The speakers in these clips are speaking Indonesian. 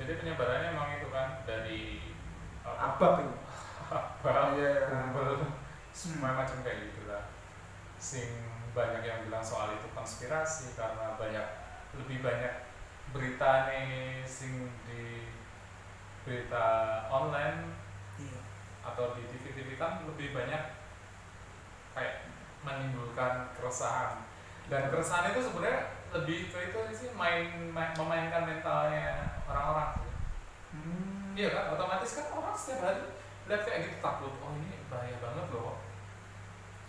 jadi penyebarannya emang itu kan dari abab itu. apa Iya. kumpul semua macam kayak gitulah. Sing banyak yang bilang soal itu konspirasi karena lebih banyak berita nih sing di berita online Iya. atau di TV-TV kan lebih banyak kayak menimbulkan keresahan, dan keresahan itu sebenarnya lebih ke itu sih memainkan mentalnya orang-orang sih. Iya kan, otomatis kan orang setiap hari lihat kayak gitu takut, oh ini bahaya banget loh.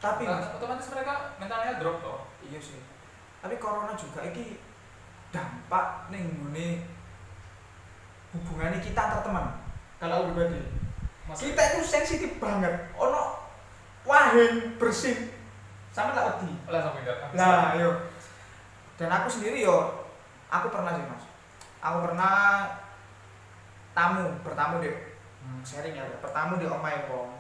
Tapi Nah, otomatis mereka mentalnya drop toh. iya sih. Tapi corona juga iki dampak ning ngene hubungannya kita antar teman. Kalau aku pribadi, kita itu sensitif banget. Ono wahing bersih sama tak wedi. Lah sampai datang. Lah, yo. Dan aku sendiri yo, aku pernah sih Mas. Aku pernah bertamu di sharing ya, bertamu di omahe wong.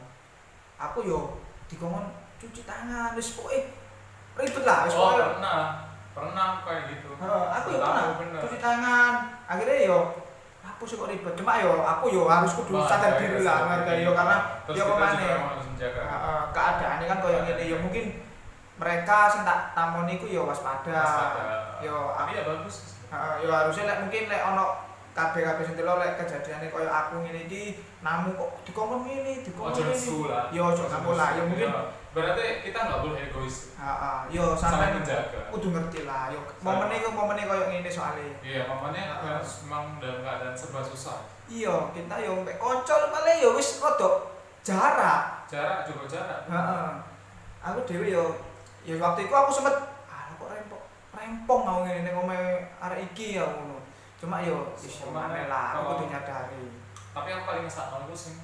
Aku yo dikongkon cuci tangan, wis pokoke ribet lah, wis Oh, pokoke. pernah kayak gitu. Aku yo pernah bener. cuci tangan. Akhirnya yo aku sih kok ribet. Cuma yo aku yo harus kudu sadar diri lah ngerti yo karena terus yo kita kemana juga harus menjaga. keadaannya kan koyo ngene yo mungkin mereka sing tak tamoni iku yo waspada. Yo tapi ya bagus. yo harusnya mungkin ono kabeh sing delok kejadiane koyo aku ngene iki namu kok dikongkon ngene, dikongkon ngene. Yo ojo namu lah, yo mungkin berarti kita nggak boleh egois. Yo sampai menjaga. Kudu ngerti lah, yo momen koyo ngene soalnya. Iya, momennya memang dalam keadaan serba susah. Iya, kita yo mek kanca paling yo wis rada jarak. Cukup jarak. Aku dhewe yo waktu itu aku sempet kok rempong aku ngene ngomong arek iki ya ngono. Cuma yo wis mana lah, aku kudu nyadari. Tapi yang paling ngesakno itu sing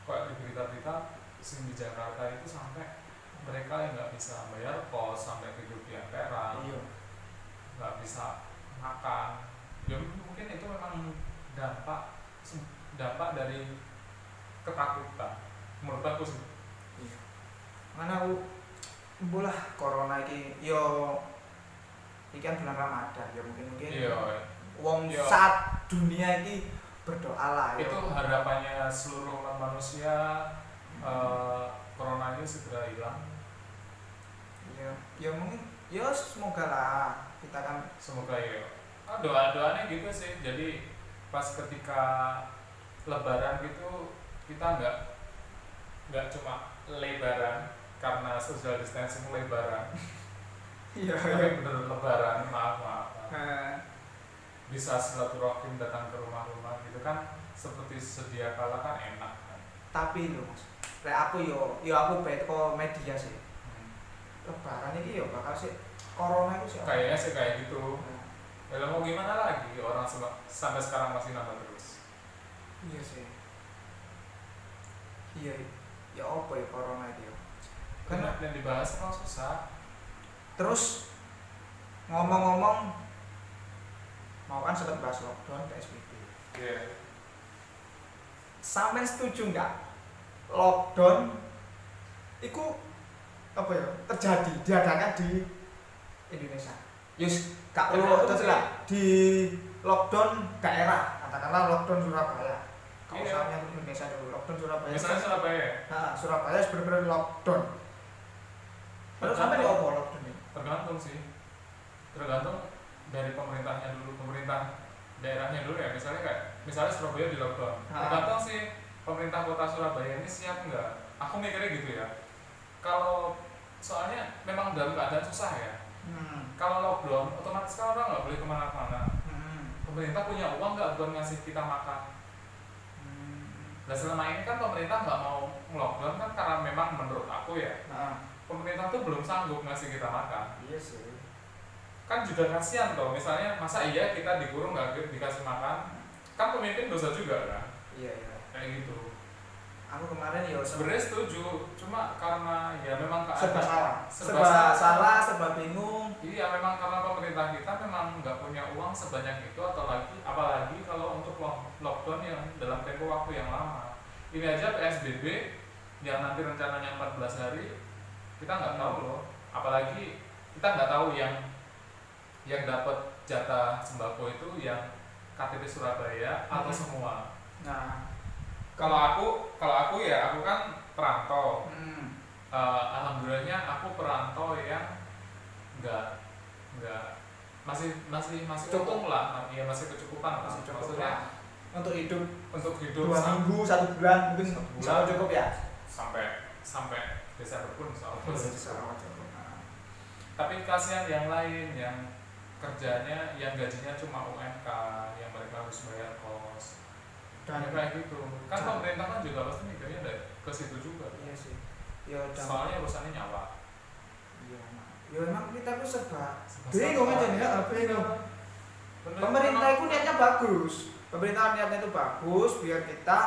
kayak di berita-berita sing di Jakarta itu sampai mereka yang nggak bisa bayar kos, sampai tidur di emperan. Iya. Nggak bisa makan. Ya mungkin itu memang dampak dari ketakutan. Menurut aku sih. Iya. Mana aku bolah corona iki yo iki kan bulan Ramadan ya mungkin Iya. Wong saat dunia ini berdoa lah ya. Itu harapannya seluruh umat manusia corona ini segera hilang. Ya mungkin ya semoga lah kita kan semoga ya. Doanya gitu sih. Jadi pas ketika lebaran gitu kita nggak cuma lebaran karena social distancing lebaran. Iya. Tapi bener lebaran, maaf. Bisa silaturahim datang ke rumah-rumah gitu kan, seperti sedia kala kan enak kan. Tapi lho Mas, aku aku baik kok media sih. Lebaran ini yo bakal sih corona itu sih. Kayaknya sih kayak gitu. Ya mau gimana lagi, orang sampai sekarang masih nambah terus. Iya sih. Iya, ya apa ya corona itu? Karena yang dibahas emang susah. Terus ngomong-ngomong mau kan sempat bahas lockdown PSBB. Iya. Sampai setuju nggak lockdown itu apa ya terjadi diadakan di Indonesia? Yus gak perlu lah di lockdown daerah, katakanlah lockdown Surabaya. Kalau misalnya Indonesia dulu lockdown Surabaya. Misalnya Surabaya. Nah, Surabaya benar-benar lockdown. Lalu sampai apa lockdown ini? Tergantung sih. Tergantung dari pemerintahnya dulu, pemerintah daerahnya dulu ya. Misalnya Surabaya di lockdown. Tergantung sih pemerintah kota Surabaya ini siap nggak. Aku mikirnya gitu ya. Kalau soalnya memang dalam keadaan susah ya. Kalau lockdown, otomatis kan orang nggak boleh kemana-mana. Pemerintah punya uang nggak buat ngasih kita makan? Nah selama ini kan pemerintah nggak mau lockdown kan karena memang menurut aku ya. Pemerintah tuh belum sanggup ngasih kita makan. Iya sih. Kan juga kasihan toh, misalnya masa iya kita dikurung nggak dikasih makan? Kan pemimpin dosa juga kan? Iya. Kayak gitu. Aku kemarin ya sebenarnya setuju, cuma karena ya memang serba salah, serba bingung. Iya memang karena pemerintah kita memang nggak punya uang sebanyak itu, apalagi kalau untuk lockdown yang dalam tempo waktu yang lama. Ini aja PSBB yang nanti rencananya 14 hari kita nggak tahu loh, apalagi kita nggak tahu yang dapat jatah sembako itu yang KTP Surabaya atau semua. Nah, Kalau aku ya aku kan perantau. hmm. Alhamdulillahnya aku perantau yang nggak masih Cukup untung lah, ya masih kecukupan lah. Masih cukup Maksudnya lah. Untuk hidup untuk hidup 2 minggu, 1 bulan mungkin Satu bulan. selalu cukup ya. sampai Desember pun Selalu cukup. Nah, tapi kasihan yang lain yang kerjanya yang gajinya cuma UMK, yang mereka harus bayar kos dan dan kayak gitu kan. dan- Pemerintah kan juga pasti mikirnya dari ke situ juga, iya sih. Ya udah. soalnya urusannya nyawa. Iya, ya emang kita tuh serba Serba bingung salah. aja nih ya, bingung. Bener, Pemerintah memang- itu niatnya bagus. Pemerintah niatnya itu bagus biar kita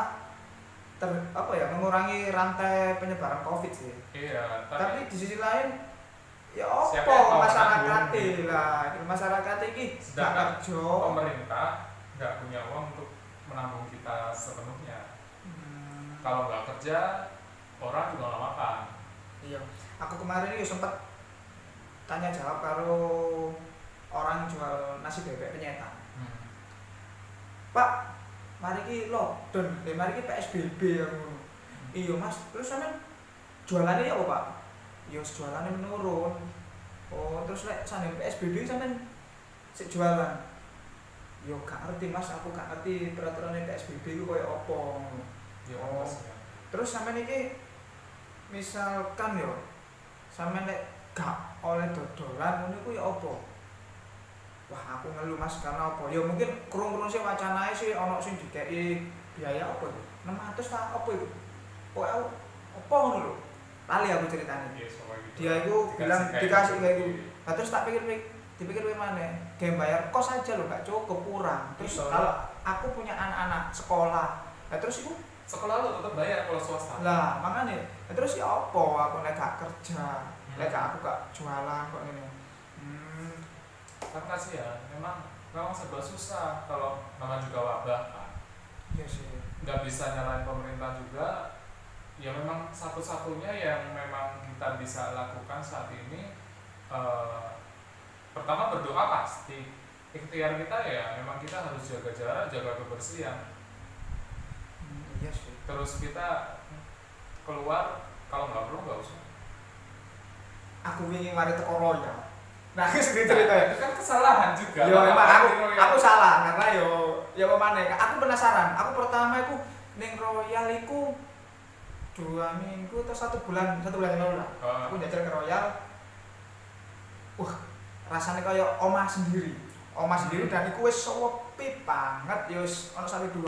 mengurangi rantai penyebaran Covid sih. iya Tapi di sisi lain ya Siapa yang opo mau masyarakat menanggung? lah, masyarakat ini Sedangkan gak kerja. pemerintah nggak punya uang untuk menanggung kita sepenuhnya. Kalau nggak kerja orang juga nggak makan. Iya, aku kemarin itu sempat tanya jawab karo orang jual nasi bebek penyetan. Pak, mari ki lockdown, mari ki PSBB yang ngono. Iya Mas, terus sampean jualannya ya apa Pak? Ya jualannya menurun. Oh, terus lek sampean PSBB sampean sik jualan. Yo gak ngerti Mas, aku gak ngerti peraturannya PSBB itu koyo apa. Ya, Oh. ya. Terus sampean iki misalkan yo sampean lek gak oleh dodolan ngono iku ya apa? Wah, aku ngeluh Mas karena apa? Ya mungkin krung-krung sih wacanae sih ana sing dikeki biaya apa itu? 600 ta apa itu? Kok apa ngono lho. Lali aku ceritanya. Iya, soalnya gitu. Dia itu bilang dikasih kayak gitu. Nah, terus tak dipikir mana? Game bayar kos aja loh, gak cukup, kurang. Terus Iya. kalau aku punya anak-anak sekolah, nah terus itu Sekolah lo tetap bayar kalau swasta. lah makanya, nah, terus ya apa? Aku nek gak kerja, nek aku gak jualan kok ini. Kan kasihan, memang serba susah kalau namanya juga wabah kan. Iya sih. Nggak bisa nyalain pemerintah juga. Ya memang satu-satunya yang memang kita bisa lakukan saat ini, pertama berdoa pasti. Ikhtiar kita ya memang kita harus jaga jarak, jaga kebersihan. Iya sih. Terus kita keluar kalau nggak perlu nggak usah. Aku ingin mari teko royal. Nah, sedih cerita ya. Itu kan kesalahan juga. Yo emang ya. aku salah karena ya pemane. Aku penasaran. Aku pertama iku ning Royal iku 2 minggu atau 1 bulan yang lalu lah. Aku njajal ke Royal. Rasanya kayak omah sendiri. Omah sendiri dan iku wis sepi banget ya wis ana 1-2.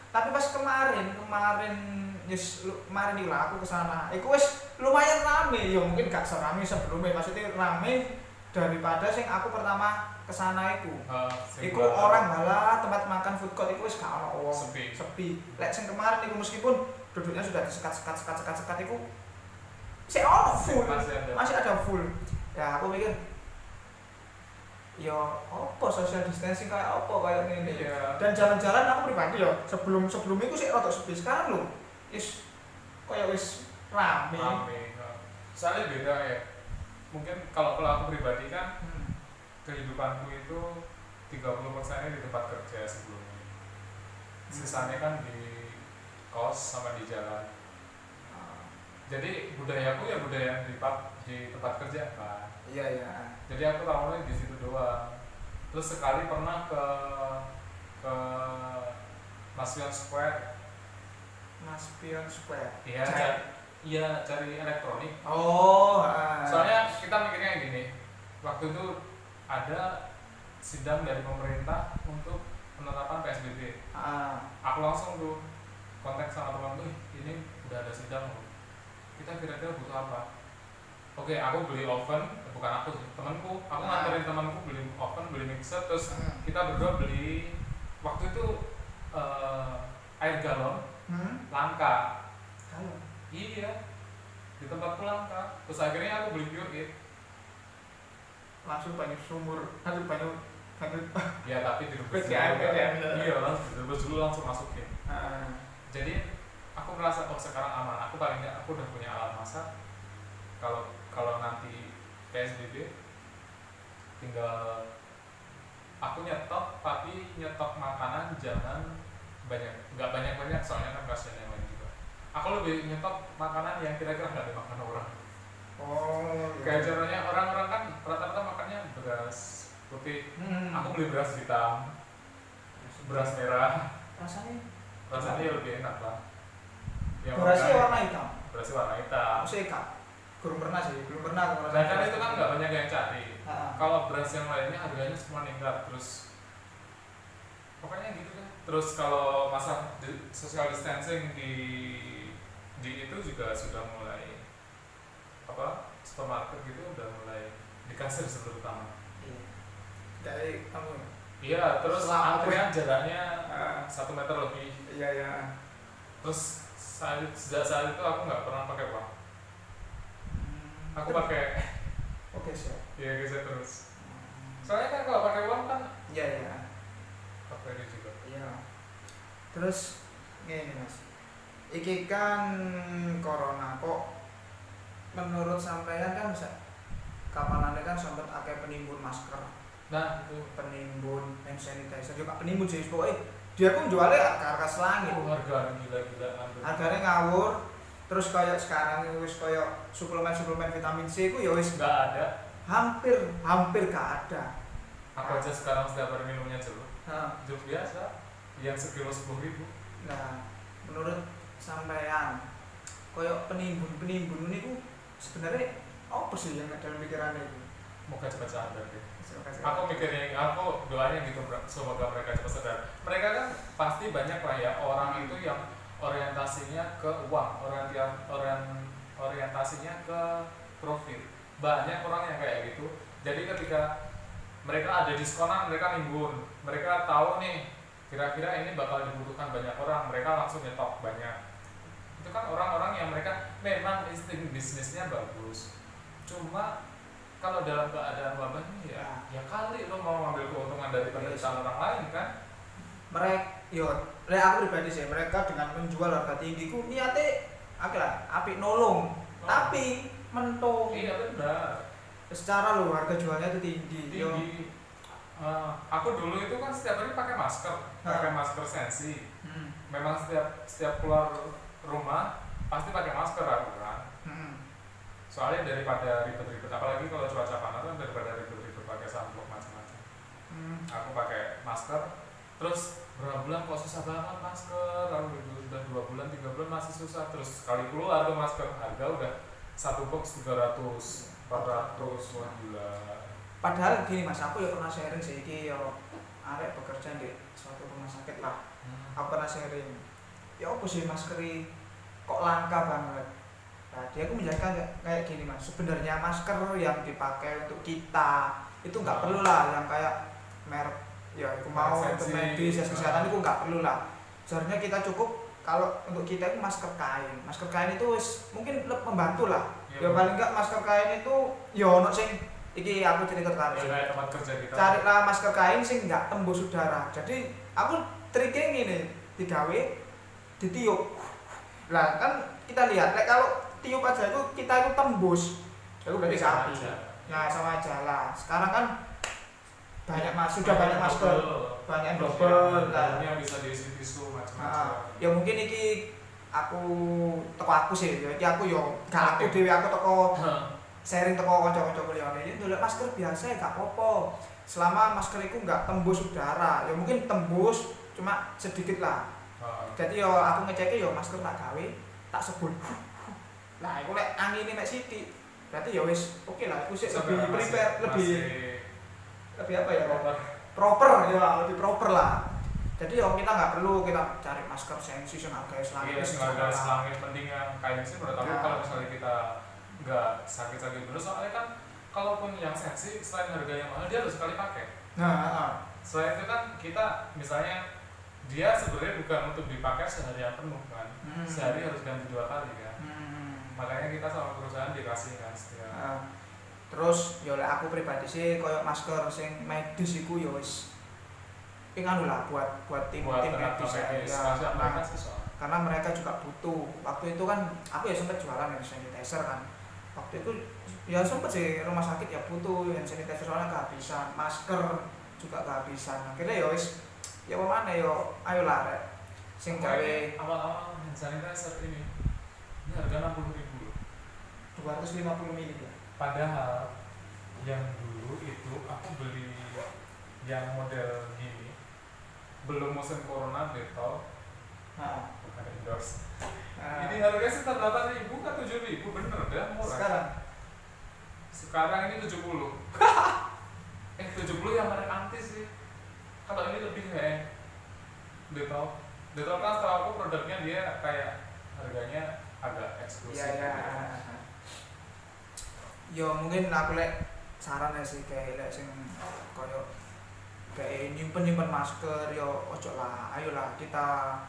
Tapi pas kemarin iki lah aku kesana. Iku wis lumayan rame. Ya mungkin gak serame sebelumnya, maksudnya rame daripada sing aku pertama kesana iku. Iku orang malah tempat makan food court iku wis gak ono wong, sepi. Lek sing kemarin iku meskipun duduknya sudah disekat iku sik ono full. Masih ada full. Ya aku mikir ya apa social distancing kayak apa kayak ngene. Iya. Dan jalan-jalan aku pribadi ya sebelum iku sik rada sepi. Sekarang lho wis kayak wis rame. Soalnya beda ya. Mungkin kalau aku pribadi kan kehidupanku itu 30%-nya di tempat kerja sebelumnya. Sisanya kan di kos sama di jalan. Jadi budayaku ya budaya di tempat kerja kan. Iya. Jadi aku tahunya di situ doang. Terus sekali pernah ke Maspion Square. Maspion Square. Iya, cari elektronik. Oh, Soalnya kita mikirnya gini, waktu itu ada sidang dari pemerintah untuk penerapan PSBB. Aku langsung tuh kontak sama temanku, ini udah ada sidang loh. Kita kira-kira butuh apa? Oke, aku beli oven, bukan aku sih, temanku. Aku nganterin temanku beli oven, beli mixer, terus kita berdua beli waktu itu air galon langka. Iya, di tempatku langka. Terus akhirnya aku beli Pureit. Langsung banyak sumur, banyak Ya tapi direbus dulu. PDAM. Iya, direbus dulu langsung masukin. Jadi aku merasa sekarang aman. Aku paling nggak aku udah punya alat masak. Kalau nanti PSBB tinggal aku nyetok, tapi nyetok makanan jangan nggak banyak soalnya kan kasihan yang lain juga. Aku lebih nyetok makanan yang kira-kira nggak dimakan orang. Oh, Kayak contohnya orang-orang kan rata-rata makannya beras putih. Aku beli beras hitam, beras merah. Rasanya ya lebih enak lah. Berasnya warna hitam. Berasnya warna hitam. Saya kak, belum pernah sih, belum pernah. Nah kan itu kan nggak banyak yang cari. Ha. Kalau beras yang lainnya harganya semua meningkat terus. Pokoknya gitu kan. Terus kalau masa social distancing di itu juga sudah mulai supermarket gitu udah mulai di kasir terutama. Iya. Dari kamu. Iya, terus antrian jaraknya 1 meter lebih. Iya. Terus sejak saat itu aku nggak pernah pakai uang. Aku pakai. Oke sih. Iya geser terus. Soalnya kan kalau pakai uang kan. Iya. Pakai ini juga. Iya. Terus gini mas, iki kan corona kok menurut sampean kan kapan anda kan sempat akeh penimbun masker, Nah itu penimbun hand sanitizer juga penimbun sih pokoknya dia pun jualnya harga selangit. Harga gila-gila. Harganya ngawur. Terus kayak sekarang wis kayak suplemen vitamin C ku ya wis nggak ada. Hampir gak ada. Aku aja sekarang setiap hari minumnya jeruk. Nah, Jeruk biasa yang sekilo 10.000. nah menurut sampean kayak penimbun ini ku sebenarnya apa sih yang ada dalam pikirannya itu? Moga cepat sadar deh. Aku mikirnya, aku doanya gitu, semoga mereka cepat sadar. Mereka kan pasti banyak lah ya orang itu yang orientasinya ke uang, orientasinya ke profit. Banyak orang yang kayak gitu. Jadi ketika mereka ada diskonan, mereka nimbun. Mereka tahu nih, kira-kira ini bakal dibutuhkan banyak orang, mereka langsung nyetok banyak. Itu kan orang-orang yang mereka memang insting bisnisnya bagus. Cuma kalau dalam keadaan wabah ini ya kali lo mau ngambil keuntungan dari penderitaan orang lain kan. Aku pribadi sih, mereka dengan menjual harga tinggi ku niatnya apik nolong, tapi mentung. Iya benar. Secara lo harga jualnya itu tinggi. Aku dulu itu kan setiap hari pakai masker sensi. Memang setiap keluar rumah pasti pakai masker aku kan. Soalnya daripada ribet-ribet, apalagi kalau cuaca panas kan daripada ribet-ribet pakai sunblock macam-macam. Aku pakai masker. Terus berapa bulan kok susah banget masker, lalu udah 2 bulan 3 bulan masih susah. Terus sekali keluar tuh masker harga udah 1 box 300 400. Wah gila. Padahal gini mas, aku ya pernah sharing sih, iki yo arek bekerja di suatu rumah sakit lah. Aku pernah sharing, ya apa sih masker kok langka banget. Nah dia aku menjelaskan kayak gini mas, sebenarnya masker yang dipakai untuk kita itu nggak perlu lah yang kayak merek ya aku mau untuk medis ya kesehatan itu nggak perlu lah. Sebenarnya kita cukup kalau untuk kita itu masker kain itu mungkin membantu lah. Ya paling enggak masker kain itu ya ono sing iki aku cerita tadi. Ya tempat kerja kita. Carilah masker kain sing enggak tembus udara. Jadi aku triknya ngene, digawe ditiup. Lah kan kita lihat kalau tiup aja itu kita itu tembus. Itu berarti sapi. Nah, sama aja lah. Sekarang kan sudah banyak masker, banyak double lah. Yang bisa diisi tisu macam-macam. Ya mungkin iki teko aku sih. Jadi aku yo gak aku dhewe aku teko sharing teko kanca-kanca liyane. Ini ndelok masker biasa ya gak apa-apa. Selama masker itu enggak tembus udara. Ya mungkin tembus cuma sedikit lah. Jadi yo aku ngeceknya yo masker tak gawe, tak sebut. Nah, iku lek angine mek sithik. Berarti ya wis oke lah, aku sih lebih prepare, lebih apa ya? Proper ya, lebih proper lah. Jadi ya kita nggak perlu kita cari masker sensi yang harganya selangit. Iya, harganya selangit mending yang kain sih menurut aku kalau misalnya kita nggak sakit-sakit dulu, soalnya kan kalaupun yang sensi selain harganya mahal dia harus sekali pakai. Selain itu kan kita misalnya dia sebenarnya bukan untuk dipakai seharian penuh kan, sehari harus ganti 2 kali kan. Makanya kita sama perusahaan dikasih kan setiap. Terus ya aku pribadi sih koyo masker sing medis iku ya wis anu lah buat tim medis ya. Karena mereka juga butuh. Waktu itu kan aku ya sempat jualan hand sanitizer kan. Waktu itu ya sempat sih rumah sakit ya butuh hand sanitizer soalnya kehabisan, masker juga kehabisan. Akhirnya ya wis ya mana yo ayolah rek sing gawe awal-awal hand sanitizer ini harga 60.000 loh. 250 ml ya. Padahal yang dulu itu aku beli yang model gini belum musim corona Dettol, bukan endorse. Ini harganya sekitar 8.000 kan 7.000, bener dah murah. Sekarang ini 70. 70 yang merek anti sih. Kalau ini lebih kayak Dettol. Dettol kan setahu aku produknya dia kayak harganya agak eksklusif. Iya. Yo mungkin aku saran sih kayak sing koyo kayak nyimpen masker yo ojo lah, ayolah kita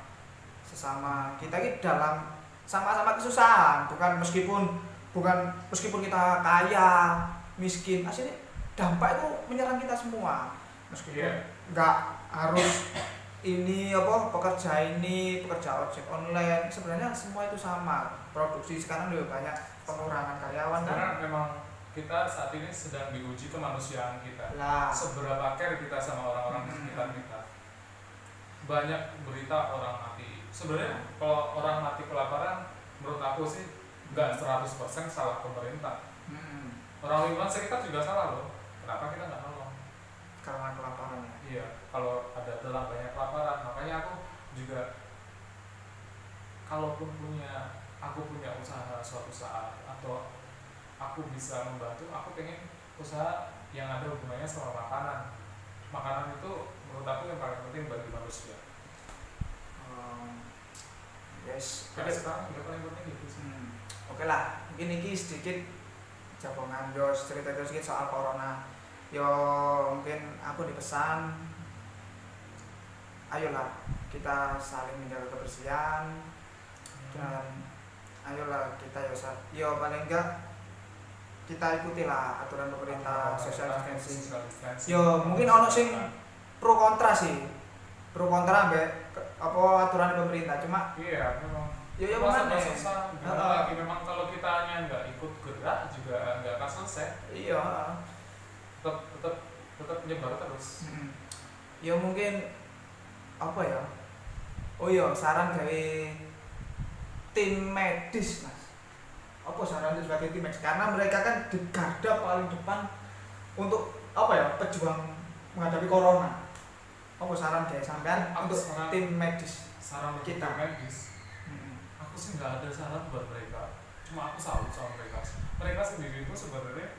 sesama kita ini dalam sama-sama kesusahan, meskipun kita kaya, miskin, aslinya dampak itu menyerang kita semua. Meskipun nggak harus ini pekerja ojek online, sebenarnya semua itu sama. Produksi sekarang lebih banyak pengurangan karyawan. Karena memang kita saat ini sedang diuji kemanusiaan kita. Seberapa care kita sama orang-orang di sekitar kita. Banyak berita orang mati. Sebenarnya kalau orang mati kelaparan, menurut aku sih nggak 100% salah pemerintah. Orang lingkungan sekitar juga salah loh. Kenapa kita nggak nolong? Karena kelaparan ya. Iya, kalau ada banyak kelaparan, makanya aku juga kalaupun aku punya usaha suatu saat atau aku bisa membantu, aku pengen usaha yang ada hubungannya sama makanan. Makanan itu menurut aku yang paling penting bagi manusia. Yes. Karena sekarang yang paling penting itu sih. Oke lah, mungkin ini sedikit jagongan cerita sedikit soal corona. Yo mungkin aku dipesan, ayolah kita saling menjaga kebersihan dan ayolah kita yo paling enggak kita ikutilah aturan pemerintah social distancing. Yo mungkin ono sing pro kontra ambek aturan pemerintah, cuma iya memang ya mana lagi memang kalau kitanya nggak ikut gerak juga nggak akan selesai. Iya, tetap menyebar terus. Ya mungkin apa ya? Oh iya, saran dari tim medis mas. Apa saran sebagai tim medis? Karena mereka kan di garda paling depan untuk apa ya? Pejuang menghadapi corona. Apa saran dari sampean untuk tim medis? Saran untuk kita tim medis. Aku sih nggak ada saran buat mereka. Cuma aku salut sama mereka. Mereka sendiri itu sebenarnya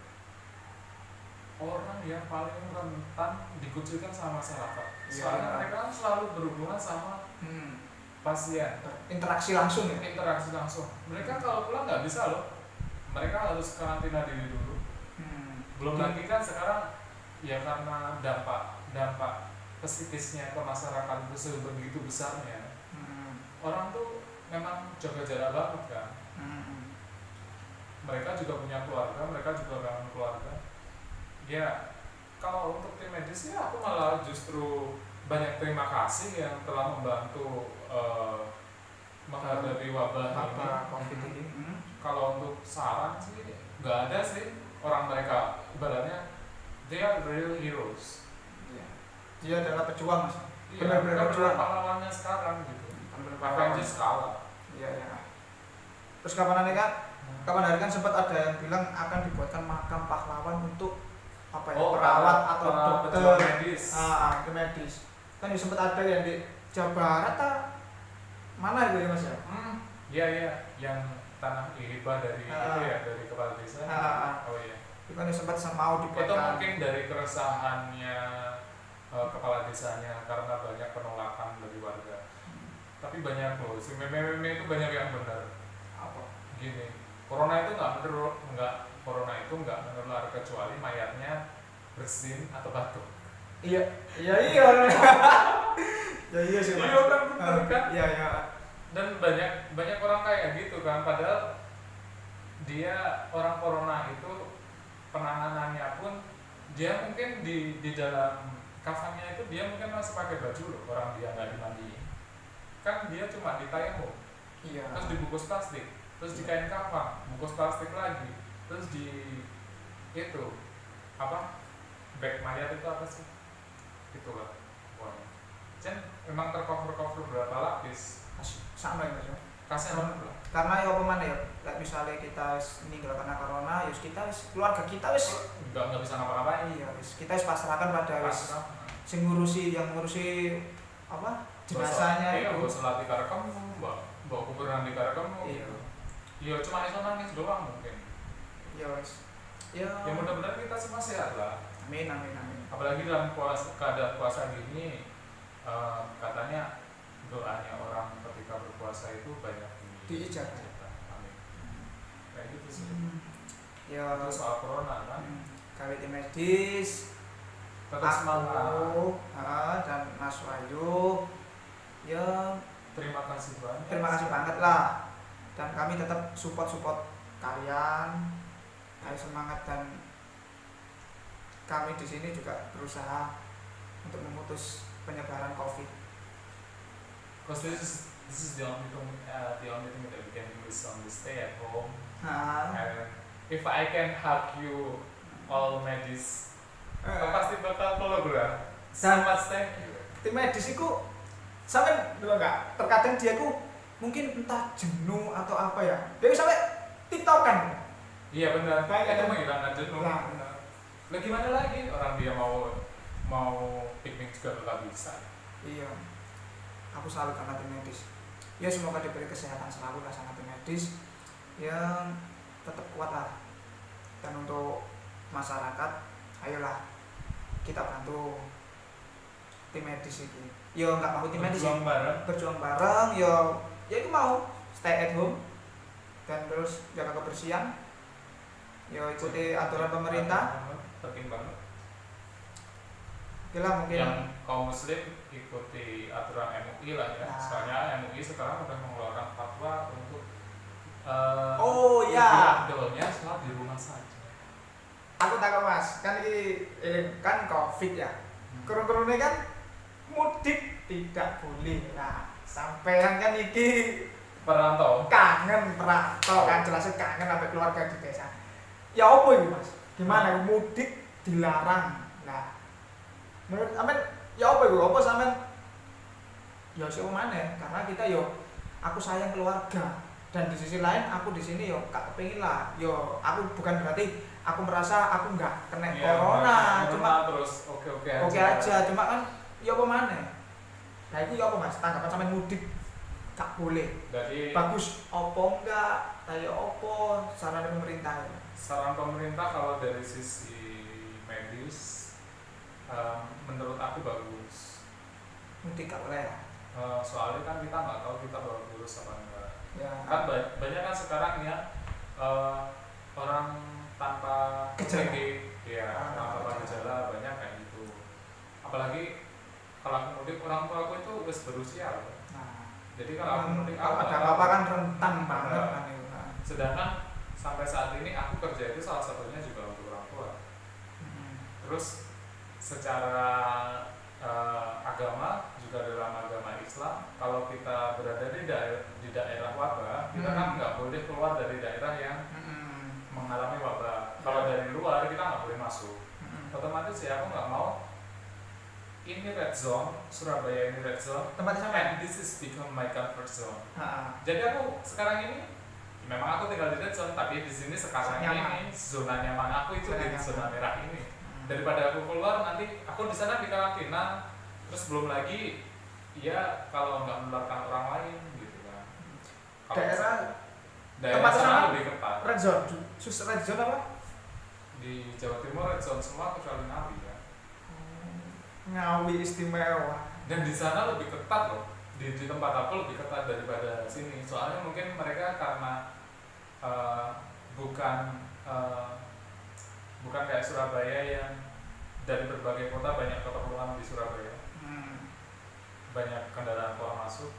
orang yang paling rentan dikucilkan sama masyarakat. Soalnya mereka kan selalu berhubungan sama pasien. Interaksi langsung ya? Interaksi langsung. Mereka kalau pulang nggak bisa loh. Mereka harus karantina diri dulu. Belum lagi kan sekarang ya karena dampak psikisnya ke masyarakat itu sebegitu besarnya. Orang tuh memang jaga jarak banget kan. Mereka juga punya keluarga, mereka juga kangen keluarga. Ya, kalau untuk tim medis ya aku malah justru banyak terima kasih yang telah membantu menghadapi wabah ini. Kalau untuk saran sih nggak ada sih, orang mereka ibaratnya they are real heroes. Dia adalah pejuang mas. Benar-benar pejuang pahlawannya sekarang gitu. Avengers kalah. Iya. Terus kapan hari kan sempat ada yang bilang akan dibuatkan makam pahlawan untuk perawat atau dokter medis. Medis. Kan sempat ada yang di Jawa Barat mana itu ya mas ya? Iya, yang tanah hibah dari dari kepala desa. Oh iya. Itu kan sempat mau dibuatkan. Itu mungkin dari keresahannya kepala desanya karena banyak penolakan dari warga. Tapi banyak loh, si meme itu banyak yang benar. Apa? Gini, corona itu nggak menular kecuali mayatnya bersin atau batuk. Iya. Ya iya sih. Iya kan benar kan? Iya. Dan banyak orang kayak gitu kan, padahal dia orang corona itu penanganannya pun dia mungkin di dalam kafannya itu dia mungkin masih pakai baju loh, orang dia nggak dimandiin. Kan dia cuma ditayamum, terus dibungkus plastik, terus di kain kafan, bungkus plastik lagi, terus di itu bag mayat itu apa sih? Itulah pokoknya. Jen memang tercover berapa lapis. Sama ya Mas ya. Kasihan banget lah. Karena ya apa mana ya, kayak misalnya kita meninggal karena corona, ya kita keluarga kita nggak bisa ngapa-ngapain. iya, kita pasrahkan pada sing ngurusi apa jenazahnya iya, itu. bawa selati karena kamu, bawa kuburan di karena kamu. Iya. Iya, cuma iso nangis doang mungkin. Ya wes. Ya. Ya mudah-mudahan kita semua sehat lah. Amin. Apalagi dalam keadaan puasa gini, katanya doanya orang ketika berpuasa itu banyak diijabah. Amin. Kayak gitu sih. Ya. Terus soal corona kan. Kawit medis. Tetap semangat. Dan Mas Wahyu. Ya. Terima kasih banget. Terima kasih banget lah. Dan kami tetap support kalian. Ayo semangat, dan kami di sini juga berusaha untuk memutus penyebaran COVID. Because this is the only thing that we can do is only stay at home. And if I can help you all medis, pasti bakal follow bro. Selamat thank you. Tim medis itu sampai dulu enggak? Terkadang dia ku mungkin entah jenuh atau apa ya. Dia sampai tiktokan. Iya benar. Kayak itu menghilangkan jenuh. Nah, Lah gimana lagi orang dia mau piknik juga nggak bisa. Iya. Aku selalu karena tim medis. Ya semoga diberi kesehatan selalu lah sama tim medis. Yang tetap kuat lah. Dan untuk masyarakat, ayolah kita bantu tim medis ini. Yo nggak mau tim medis. Berjuang bareng. Yo ya itu mau stay at home dan terus jaga kebersihan. Yo ikuti aturan pemerintah. Penting banget. Gila mungkin yang kaum muslim ikuti aturan MUI lah ya. Soalnya MUI sekarang udah mengeluarkan fatwa untuk idolnya sholat di rumah saja. Aku takut Mas, kan ini kan COVID ya. Kurun-kurunnya kan mudik tidak boleh. Nah, sampean kan iki perantau. Kangen perantau kan jelasnya kangen sampai keluarga di desa. Ya apa ini Mas? Gimana mudik dilarang? Nah, menurut amen ya apa itu? Apa sampean? Ya sih mana? Karena kita yo aku sayang keluarga, dan di sisi lain aku di sini yo gak kepengin lah. Yo aku bukan berarti aku merasa aku nggak kena corona, cuma terus oke aja. Cuma kan ya apa mana? Nah itu ya apa Mas? Tanggapan sampean mudik gak boleh. Jadi bagus opo enggak? Kayak opo saran pemerintah? Saran pemerintah kalau dari sisi medis menurut aku bagus. Mudik gak boleh. Soalnya kan kita nggak tahu kita bawa virus apa enggak. Ya. Kan banyak kan sekarang ya orang tanpa gejala. Tanpa gejala banyak kayak gitu. Apalagi kalau aku mudik, orang tua aku itu wis berusia loh. Jadi kalau aku mudik ada apa kan rentan banget kan itu. Sedangkan sampai saat ini aku kerja itu salah satunya juga untuk orang tua. Terus secara agama juga dalam agama Islam, kalau kita berada di daerah wabah, kita kan nggak boleh keluar dari daerah yang mengalami wabah. Kalau dari luar kita nggak boleh masuk. Otomatis ya aku nggak mau ini red zone, Surabaya ini red zone, tempatnya sama. And this is become my comfort zone. Jadi aku sekarang ini memang aku tinggal di red zone, tapi di sini sekarang ini zona nyaman aku itu di zona merah ini. Daripada aku keluar nanti aku di sana dikarantina, terus belum lagi ya kalau nggak menularkan orang lain gitu kan. Daerah sana lebih ketat. Red zone, red zone apa? Di Jawa Timur red zone semua kecuali Ngawi ya. Ngawi istimewa. Dan di sana lebih ketat loh. Di tempat aku lebih ketat daripada sini. Soalnya mungkin mereka karena bukan kayak Surabaya yang dari berbagai kota banyak keperluan di Surabaya. Banyak kendaraan keluar masuk.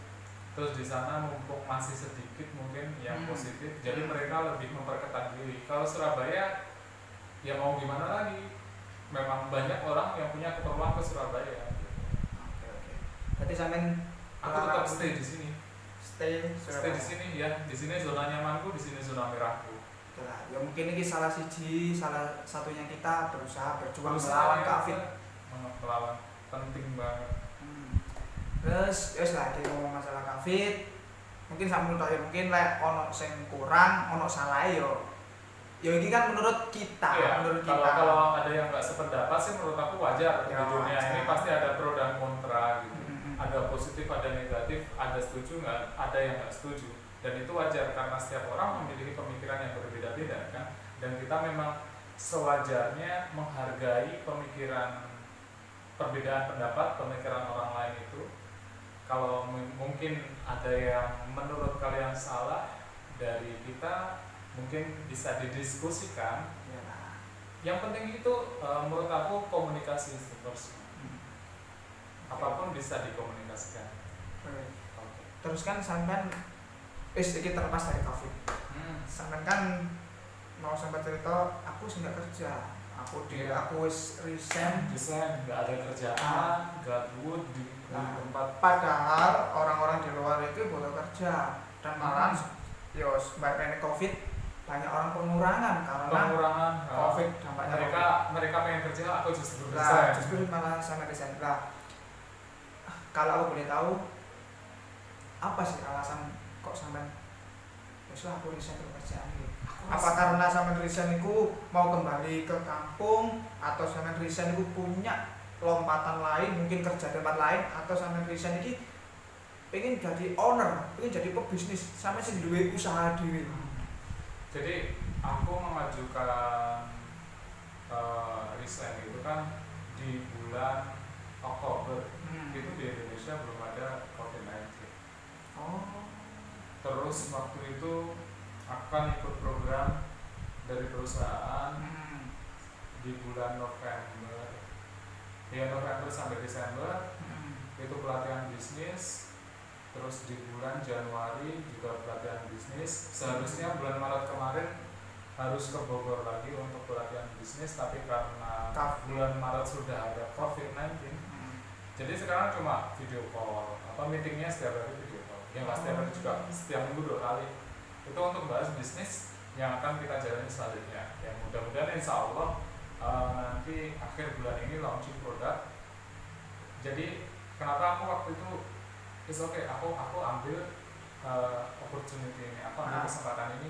Terus di sana mumpung masih sedikit mungkin yang positif, jadi mereka lebih memperketat diri. Kalau Surabaya ya mau gimana lagi? Memang banyak orang yang punya keperluan ke Surabaya. Oke. Berarti sampean aku tetap stay di sini. Stay di sini ya. Di sini zona nyamanku, di sini zona merahku. Ya mungkin ini salah satunya kita berusaha berjuang melawan COVID. Melawan penting banget. Terus wis lagi ngomong masalah Covid. Mungkin sak menurut saya mungkin lek ono sing kurang, ono salah yo ini kan menurut kita, Iya, menurut kalau kita. kalau ada yang nggak sependapat sih menurut aku wajar. Ya, Di dunia wajar. ini pasti ada pro dan kontra gitu. Mm-mm. Ada positif, ada negatif, ada setuju nggak, ada yang nggak setuju. Dan itu wajar karena setiap orang memiliki pemikiran yang berbeda-beda kan. Dan kita memang sewajarnya menghargai pemikiran, perbedaan pendapat, pemikiran orang lain itu. Kalau mungkin ada yang menurut kalian salah dari kita, mungkin bisa didiskusikan. Ya. Yang penting itu menurut aku komunikasi terus. Apapun bisa dikomunikasikan. Oke. Oke. Terus kan sampean iki terlepas dari Covid. Sampean kan mau sampai cerita aku sih nggak kerja. Iya. Aku wis resign. Desain nggak ada kerjaan, gabut di Nah, tempat. padahal orang-orang di luar itu butuh kerja dan malah yo sebabnya Covid banyak orang pengurangan karena Pengurangan Covid dampaknya mereka pengen kerja, aku justru Nah, resign. justru malah sama resign. Lah, kalau aku boleh tahu apa sih alasan kok sampean wis lah aku resign dari kerjaan iki? Apa karena sampean resign iku mau kembali ke kampung atau sampean resign iku punya lompatan lain, mungkin kerja di tempat lain atau sampean resign iki pengen jadi owner, pengen jadi pebisnis, sampean sing duwe usaha dhewe. Jadi aku mengajukan resign itu kan di bulan Oktober. Itu di Indonesia belum ada COVID-19. Oh. Terus waktu itu akan ikut program dari perusahaan di bulan November. Ya November sampai Desember itu pelatihan bisnis. Terus di bulan Januari juga pelatihan bisnis. Seharusnya bulan Maret kemarin harus ke Bogor lagi untuk pelatihan bisnis, tapi karena bulan Maret sudah ada COVID-19, jadi sekarang cuma video call. Meetingnya setiap hari video call. Yang pasti setiap hari juga, setiap minggu 2 kali. Itu untuk bahas bisnis yang akan kita jalani selanjutnya. Yang mudah-mudahan insya Allah nanti akhir bulan ini launching produk. Jadi kenapa aku waktu itu aku ambil opportunity ini, aku ambil kesempatan ini,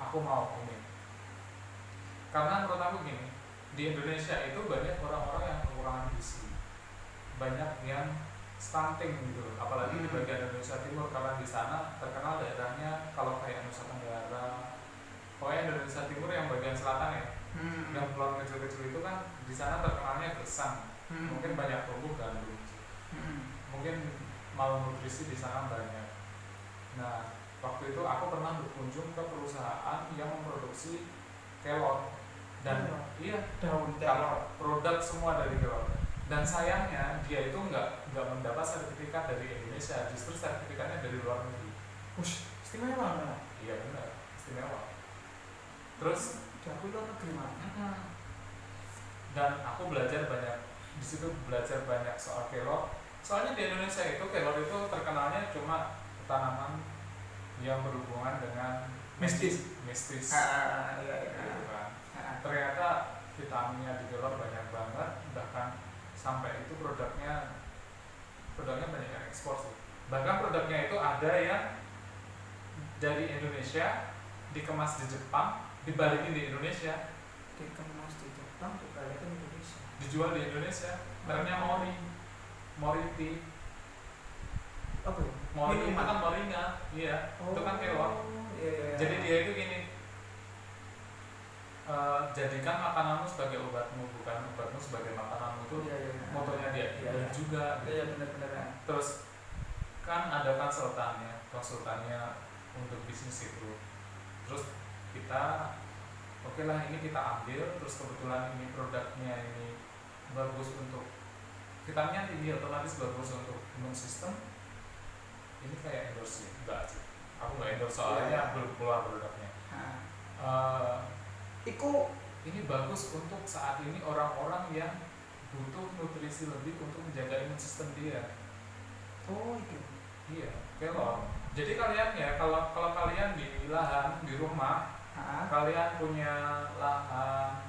aku mau ini. Karena menurut aku gini, di Indonesia itu banyak orang-orang yang kekurangan gizi, banyak yang stunting gitu, apalagi di bagian Indonesia Timur karena di sana terkenal daerahnya kalau kayak Nusa Tenggara, pokoknya Indonesia Timur yang bagian selatan ya, yang pulau kecil-kecil itu kan di sana terkenalnya gersang, mungkin banyak tumbuh gandum, mungkin malnutrisi di sana banyak. Nah, waktu itu aku pernah berkunjung ke perusahaan yang memproduksi kelor dan daun kalau produk semua dari kelor. Dan sayangnya dia itu nggak mendapat sertifikat dari Indonesia, justru sertifikatnya dari luar negeri. Istimewa kan? Iya benar, istimewa. Terus diakui luar negeri mana? Dan aku belajar banyak di situ, belajar banyak soal kelor. Soalnya di Indonesia itu kelor itu terkenalnya cuma tanaman yang berhubungan dengan mistis. Iya. Gitu kan. Ternyata vitaminnya di kelor banyak banget, bahkan sampai itu produknya banyak yang ekspor sih. Bahkan produknya itu ada yang dari Indonesia dikemas di Jepang, dibalikin di Indonesia. Dikemas di Jepang, dibalikin di Indonesia. Dijual di Indonesia. Mereknya Moriti. Apa ya? Mori itu kan moringa, iya. Itu kan kelor. Iya. Jadi dia itu gini. Jadikan makananmu sebagai obatmu, bukan obatmu sebagai makananmu, itu motonya dia. Dan juga iya benar. Terus kan ada konsultannya untuk bisnis itu. Terus kita oke lah ini kita ambil, terus kebetulan ini produknya ini bagus untuk vitaminnya tinggi, otomatis bagus untuk imun sistem. Ini kayak endorse enggak sih, aku nggak endorse soalnya belum keluar produknya. Ini bagus untuk saat ini orang-orang yang butuh nutrisi lebih untuk menjaga imun sistem dia. Oh itu. Iya, kelor. Jadi kalian ya kalau kalian di lahan di rumah, kalian punya lahan,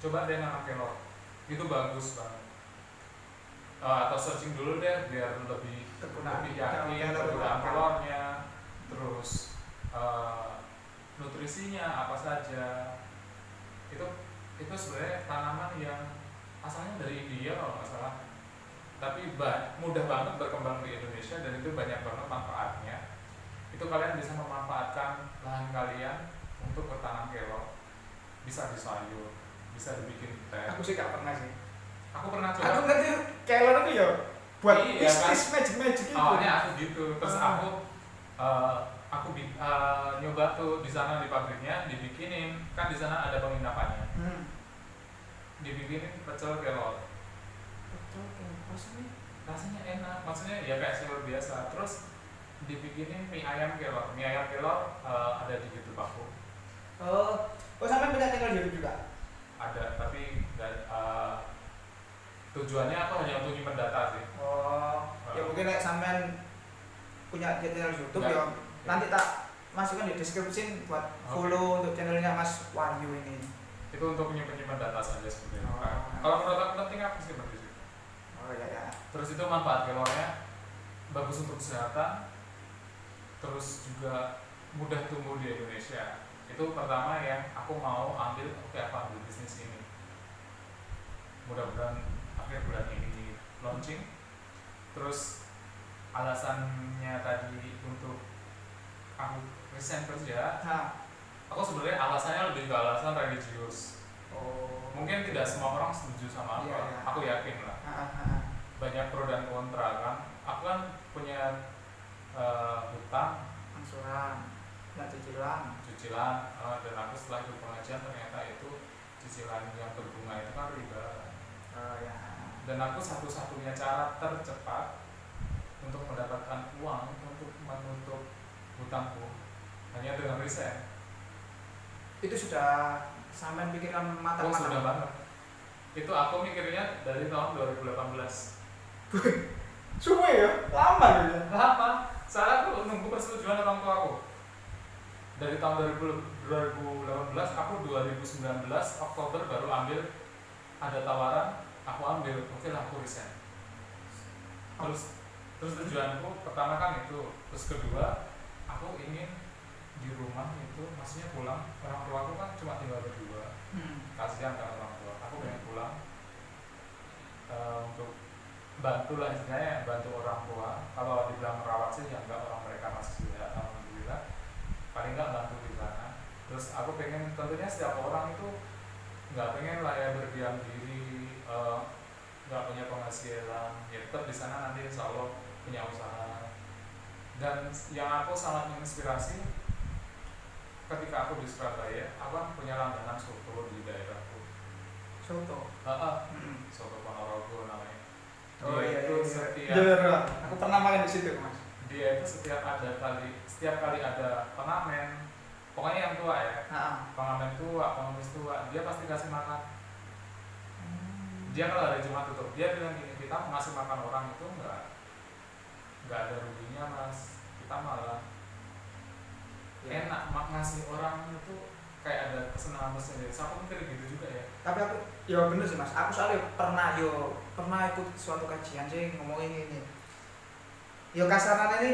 coba deh nanam kelor. Itu bagus banget. atau searching dulu deh biar lebih yakin kegunaan telurnya, terus nutrisinya apa saja. Itu sebenarnya tanaman yang asalnya dari India kalau nggak salah, tapi mudah banget berkembang di Indonesia dan itu banyak banget manfaatnya. Itu kalian bisa memanfaatkan lahan kalian untuk bertanam kelor, bisa di sayur, bisa dibikin teh. Aku sih gak pernah sih. Aku pernah coba. Aku ngerti kelor itu ya buat iya, bisnis kan? magic itu. Awalnya aku gitu, terus aku nyoba tuh di sana di pabriknya dibikinin, kan di sana ada penginapannya. Dibikinin pecel kelor. Rasanya enak, maksudnya ya kayak sayur biasa. Terus dibikinin mie ayam kelor. Mie ayam kelor ada di YouTube aku. Sampai punya channel YouTube juga? Ada, tapi tujuannya aku hanya untuk nyimpen data sih. Ya mungkin kayak sampean punya channel YouTube ya nanti tak masukkan di deskripsi buat follow untuk channelnya Mas Wahyu ini. Itu untuk nyimpen data saja sebenarnya. Kalau menurut aku penting aku sih seperti itu. Ya. Terus itu manfaat kelornya bagus untuk kesehatan, terus juga mudah tumbuh di Indonesia. Itu pertama yang aku mau ambil, aku ambil bisnis ini. Mudah-mudahan akhir bulan ini launching. Terus alasannya tadi untuk aku resign kerja, aku sebenarnya alasannya lebih ke alasan religius. Mungkin tidak semua orang setuju sama aku. Aku yakin lah. Banyak pro dan kontra kan. Aku kan punya hutang, angsuran, dan cicilan, dan aku setelah ikut pengajian ternyata itu cicilan yang berbunga itu kan riba. Dan aku satu-satunya cara tercepat untuk mendapatkan uang untuk menutup hutangku hanya dengan resign. Itu sudah sampai pikirkan matang-matang? Sudah banget. Itu aku mikirnya dari tahun 2018. Cuma ya? Lama gitu ya? Lama. Soalnya aku nunggu persetujuan orang tua aku. Dari tahun 2018, aku 2019 Oktober baru ambil, ada tawaran, aku ambil, oke lah aku resign. Terus tujuanku pertama kan itu, terus kedua aku ingin di rumah itu, maksudnya pulang, orang tua aku kan cuma tinggal berdua, kasihan kan orang tua, aku pengen pulang untuk bantu lah istilahnya, bantu orang tua. Kalau dibilang merawat sih ya enggak, orang mereka masih sehat, alhamdulillah, paling enggak bantu di sana. Terus aku pengen, tentunya setiap orang itu nggak pengen lah ya berdiam diri, nggak punya penghasilan, ya tetap di sana nanti insya Allah punya usaha. Dan yang aku sangat menginspirasi ketika aku di Surabaya, aku kan punya langganan soto di daerahku. Soto? Soto Ponorogo namanya. Iya. Setiap aku pernah makan di situ, Mas. Dia itu setiap kali ada pengamen, pokoknya yang tua ya, pengamen tua, pengemis tua, dia pasti kasih makan. Dia kalau hari Jumat tutup, dia bilang gini, kita ngasih makan orang itu nggak ada ruginya mas, kita malah enak ngasih orang itu kayak ada kesenangan tersendiri. So, aku mikir gitu juga ya. Tapi aku, ya bener sih mas, aku soalnya pernah ikut suatu kajian sih ngomongin ini. Ya kasarnya ini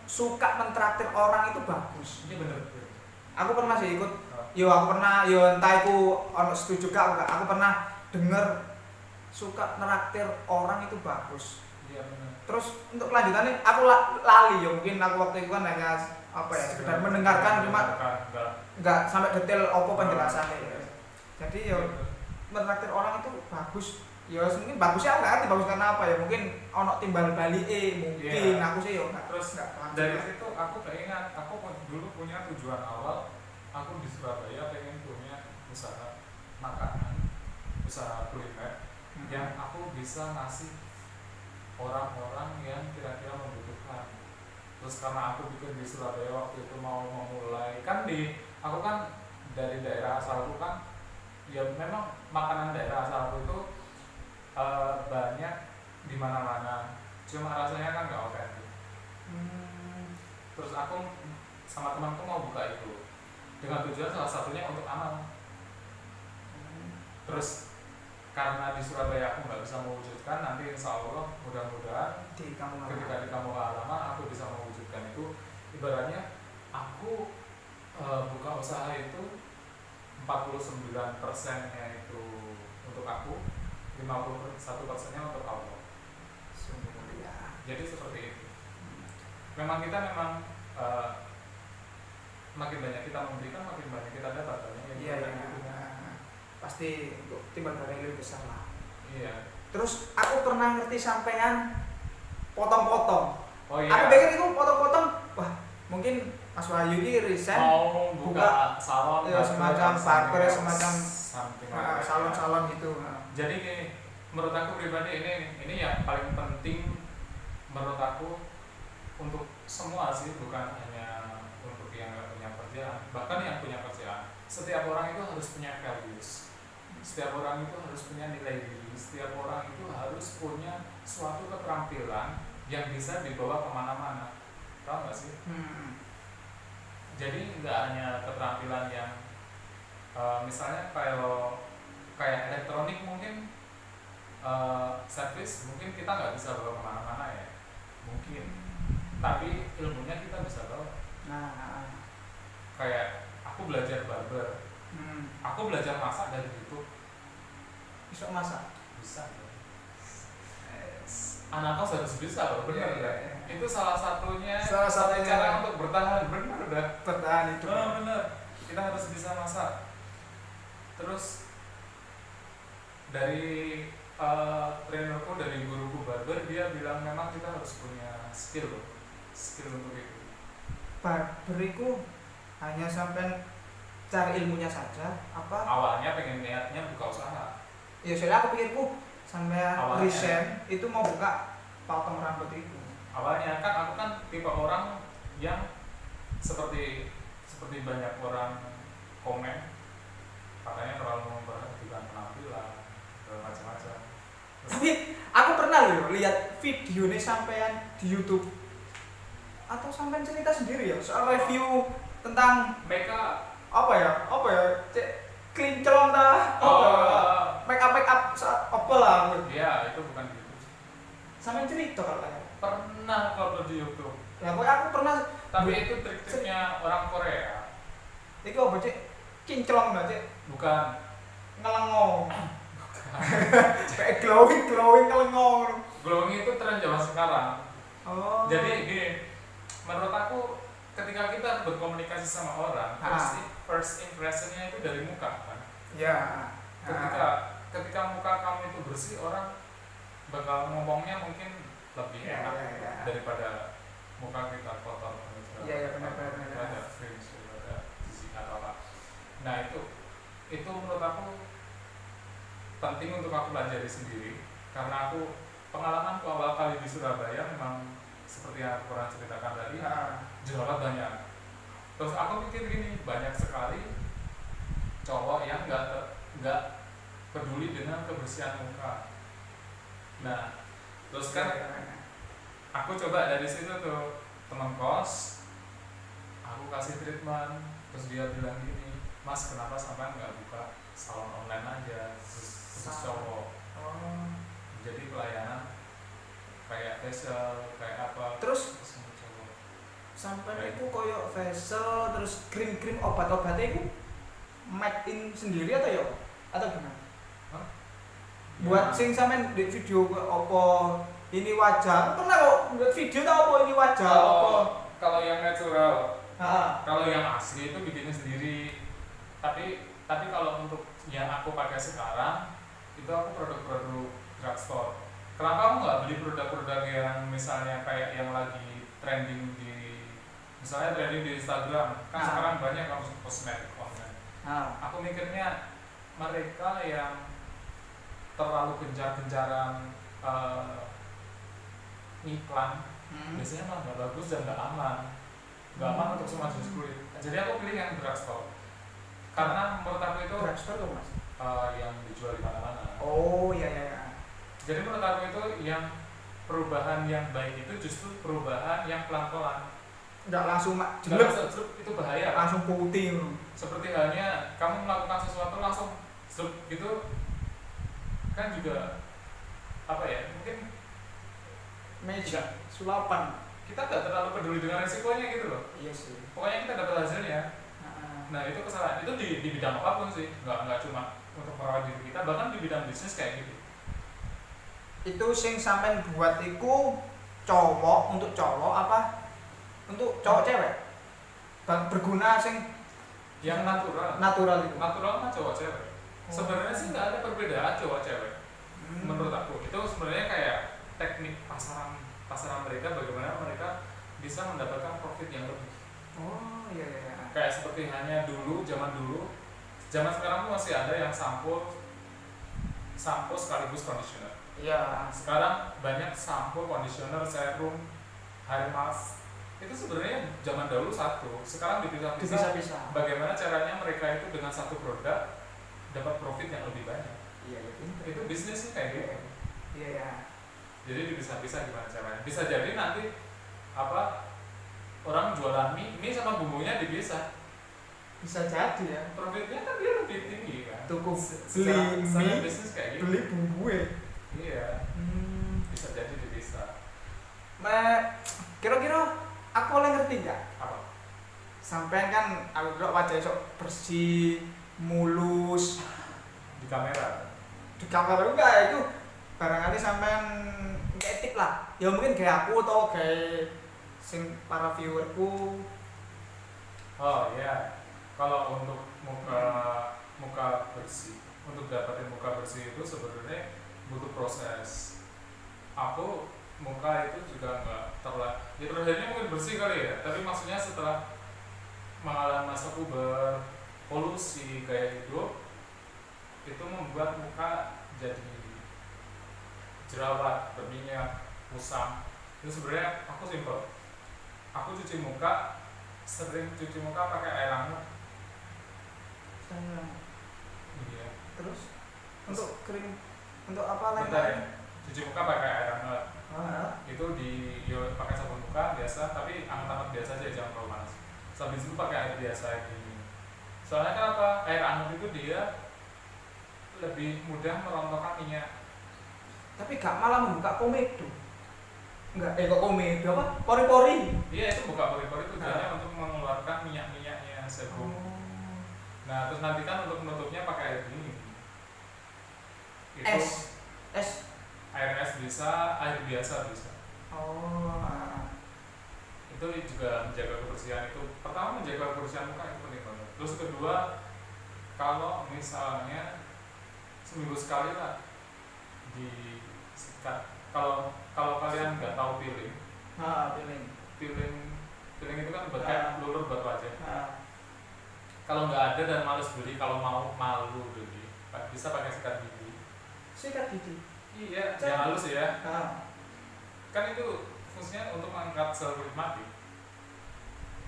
suka mentraktir orang itu bagus. Ini bener. Aku pernah sih ikut, aku pernah, entah aku setuju gak, aku pernah denger suka neraktir orang itu bagus. Iya benar. Terus untuk kelanjutannya aku lali ya, mungkin aku waktu itu kan hanya sekedar mendengarkan, cuma nggak sampai detail apa penjelasannya. Jadi ya menraktir orang itu bagus. Ya mungkin bagusnya aku nggak ngerti bagus karena apa ya, mungkin ono timbal balik mungkin aku sih ya nggak. Terus dari situ aku keingat, aku dulu punya tujuan awal, aku di Surabaya pengen punya usaha makanan, usaha kuliner yang aku bisa ngasih orang-orang yang kira-kira membutuhkan. Terus karena aku bikin di Surabaya waktu itu mau memulai, kan aku kan dari daerah asalku kan, ya memang makanan daerah asalku itu banyak di mana-mana, cuma rasanya kan nggak otentik. Terus aku sama temanku mau buka itu dengan tujuan salah satunya untuk amal. Terus karena di Surabaya aku nggak bisa mewujudkan, nanti insya Allah mudah-mudahan di kampung ketika di kampung halaman aku bisa mewujudkan itu. Ibaratnya aku buka usaha itu 49%-nya itu untuk aku, 51%-nya untuk Allah. Sungguh mulia. Jadi seperti itu. Memang makin banyak kita memberikan, makin banyak kita dapat. Iya. Pasti timbal balik lebih besar lah. Iya. Terus aku pernah ngerti sampean potong-potong. Oh iya. Aku pikir itu potong-potong, wah mungkin Mas Wahyu ini resign mau buka salon, ya, semacam barber, semacam salon. salon gitu. Jadi gini, menurut aku pribadi ini yang paling penting menurut aku untuk semua sih, bukan hanya untuk yang nggak punya kerjaan, bahkan yang punya kerjaan. Setiap orang itu harus punya values, setiap orang itu harus punya nilai diri, setiap orang itu harus punya suatu keterampilan yang bisa dibawa kemana-mana. Tahu nggak sih? Jadi nggak hanya keterampilan yang misalnya kayak elektronik mungkin servis mungkin kita nggak bisa bawa kemana-mana ya, mungkin, tapi ilmunya kita bisa bawa. Kayak aku belajar barber, aku belajar masak dari YouTube. Bisa masak? Bisa. Anak kos harus bisa loh, benar ya. Itu salah satunya cara untuk bertahan, benar dah. Bertahan itu. Benar. Kita harus bisa masak. Terus dari trainerku, dari guruku barber, dia bilang memang kita harus punya skill untuk itu. Barber itu hanya sampai cari ilmunya saja apa? Awalnya pengen niatnya buka usaha. Ya soalnya aku pikirku sampai resign itu mau buka potong rambut itu. Awalnya kan aku kan tipe orang yang seperti banyak orang komen katanya terlalu memperhatikan penampilan macam-macam. Tapi aku pernah loh lihat video nih sampean di YouTube atau sampean cerita sendiri ya soal review tentang mereka apa ya klincelong dah make up apa lah. Iya, itu bukan gitu. Sampean cerita kalau kayak pernah kalau di YouTube. Ya aku pernah. Tapi itu trik-triknya orang Korea. Itu apa cek? Kinclong nggak cek? Bukan. Ngelengong. Kayak glowing ngelengong. Glowing itu tren zaman sekarang. Oh. Jadi gini, menurut aku ketika kita berkomunikasi sama orang, first impressionnya itu dari muka kan. Ya. Ketika muka kamu itu bersih, orang bakal ngomongnya mungkin lebih enak daripada muka kita kotor. Iya benar. Ada fringe, ada sisi atau apa. Nah itu menurut aku penting untuk aku pelajari sendiri, karena aku pengalamanku awal kali di Surabaya memang seperti yang aku pernah ceritakan tadi, jerawat banyak. Terus aku pikir gini, banyak sekali cowok yang nggak peduli dengan kebersihan muka. Nah, terus kan aku coba dari situ tuh, teman kos aku kasih treatment, terus dia bilang gini, Mas kenapa sampai nggak buka salon online aja khusus cowok. Jadi pelayanan kayak facial, kayak apa, terus cowok. Sampai itu koyo facial, terus krim obat-obatnya itu make in sendiri atau gimana? Buat sing sampean di video apa ini wajah, pernah kok buat video tau apa ini wajah apa? Kalau yang natural, Ah. Kalau yang asli itu bikinnya sendiri. Tapi kalau untuk yang aku pakai sekarang itu aku produk-produk drugstore. Kenapa aku nggak beli produk-produk yang misalnya kayak yang lagi trending di Instagram? Kan sekarang banyak kosmetik online. Aku mikirnya mereka yang terlalu gencar-gencaran iklan biasanya malah nggak bagus dan nggak aman untuk semua jenis kulit. Jadi aku pilih yang drugstore karena menurut aku itu drugstore tuh mas yang dijual di mana-mana. Oh iya. Jadi menurut aku itu yang perubahan yang baik itu justru perubahan yang pelan-pelan, nggak langsung jelek, itu bahaya. Langsung putih. Seperti halnya kamu melakukan sesuatu langsung gitu, kan juga apa ya, mungkin meja sulapan. kita nggak terlalu peduli dengan resikonya gitu loh. Iya sih. Pokoknya kita dapat hasilnya. Nah itu kesalahan itu di bidang apapun sih, nggak cuma untuk merawat diri kita, bahkan di bidang bisnis kayak gitu. Itu sing sampean buat iku cowok untuk cowok apa untuk cowok cewek? Berguna sing Yang natural itu. natural mah cowok cewek. Sebenarnya sih nggak ada perbedaan cowok cewek. Menurut aku itu sebenarnya kayak teknik pasaran mereka, bagaimana mereka bisa mendapatkan profit yang lebih. Oh iya iya. Kayak seperti hanya zaman sekarang tuh masih ada yang sampo sekaligus conditioner. Iya. Sekarang banyak sampo, conditioner, serum, hair mask. Itu sebenarnya zaman dahulu satu, sekarang dipisah-pisah. Bagaimana caranya mereka itu dengan satu produk dapat profit yang lebih banyak. Iya iya. Itu bisnis sih kayak gitu. Iya ya. Jadi dipisah-pisah gimana caranya? Bisa jadi nanti orang jualan mie sama bumbunya dipisah. Bisa jadi ya. Profitnya kan dia lebih tinggi kan. Tuku Beli mie, bisnis kayak gitu. beli bumbu ya. Iya. Bisa jadi dipisah. Kira-kira aku oleh ngerti nggak? Apa? Sampean kan aku kira wajah sok bersih, mulus Di kamera. di kamar enggak itu barangkali sampean kayak tip lah. Ya mungkin kayak aku atau kayak sing para viewerku. Oh iya. Kalau untuk muka bersih, untuk dapetin muka bersih itu sebenarnya butuh proses. Aku muka itu juga nggak ya terlihatnya mungkin bersih kali ya, tapi maksudnya setelah mengalami masa puber, polusi gaya hidup itu membuat muka jadi jerawat, berminyak, musam. Itu sebenarnya aku simpel. Aku sering cuci muka pakai air hangat. Iya. Terus untuk kering, untuk apa lagi? Bentar ya. Cuci muka pakai air hangat. Itu pakai sabun muka biasa, tapi hangat-hangat biasa aja, jangan terlalu panas. Habis itu pakai air biasa gini. Soalnya kenapa? Air hangat itu dia lebih mudah merontokkan minyak. Tapi gak malah membuka komedo. Enggak, kok komedo apa? Pori-pori. Iya, itu buka pori-pori tujuannya untuk mengeluarkan minyak-minyaknya sebum. Nah, terus nanti kan untuk menutupnya pakai air dingin. Itu Es. Air es bisa, air biasa bisa. Itu juga menjaga kebersihan itu. Pertama menjaga kebersihan muka itu penting banget. Terus kedua, kalau misalnya seminggu sekali lah disikat. Kalau kalian nggak tahu peeling. Peeling itu kan buat kayak lulur buat wajah. Kalau nggak ada dan males beli, kalau mau malu beli, bisa pakai sikat gigi. Sikat gigi. Iya, yang halus ya. Kan itu fungsinya untuk mengangkat sel kulit mati.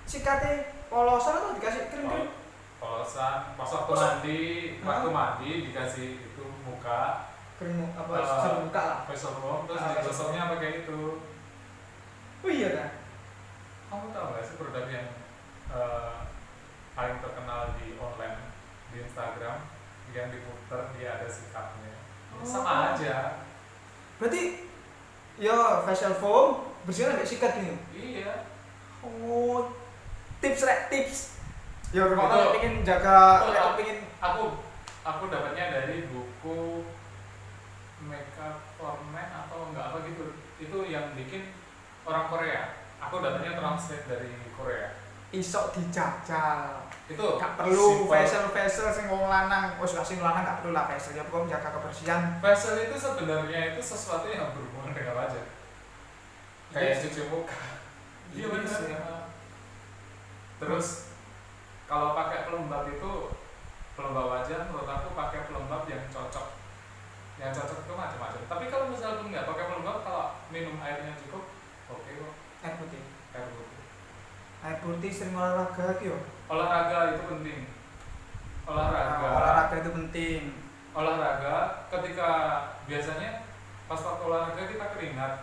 Sikatnya polosan atau dikasih krim? Polosan, pas waktu mandi dikasih itu muka. Krim apa? Sabun muka lah. Facial foam, terus digosoknya pakai itu. Oh iya kan? Kamu tahu nggak sih produk yang paling terkenal di online di Instagram yang diputer dia ada sikatnya? Sama aja. Berarti ya facial foam bersihnya nggak sikat ini? Iya. Oh, tips. Ya kalau pengen jaga, pengen aku dapatnya dari buku Makeup for Men atau enggak apa gitu. Itu yang bikin orang Korea. Aku dapatnya translate dari Korea. Isok dijajal. Itu gak perlu facial sing wong lanang. Sing lanang gak perlu lah facial, ya pokoknya jaga kebersihan. Facial itu sebenarnya itu sesuatu yang berhubungan dengan wajah. Kayak cuci muka. Iya benar. Terus kalau pakai pelembab wajah, menurut aku pakai pelembab yang cocok. Yang cocok itu macam-macam. Tapi kalau misalnya pun nggak pakai pelembab, kalau minum airnya cukup, oke kok. Air putih sering olahraga yo. Olahraga itu penting. Olahraga itu penting. Olahraga ketika biasanya pas waktu olahraga kita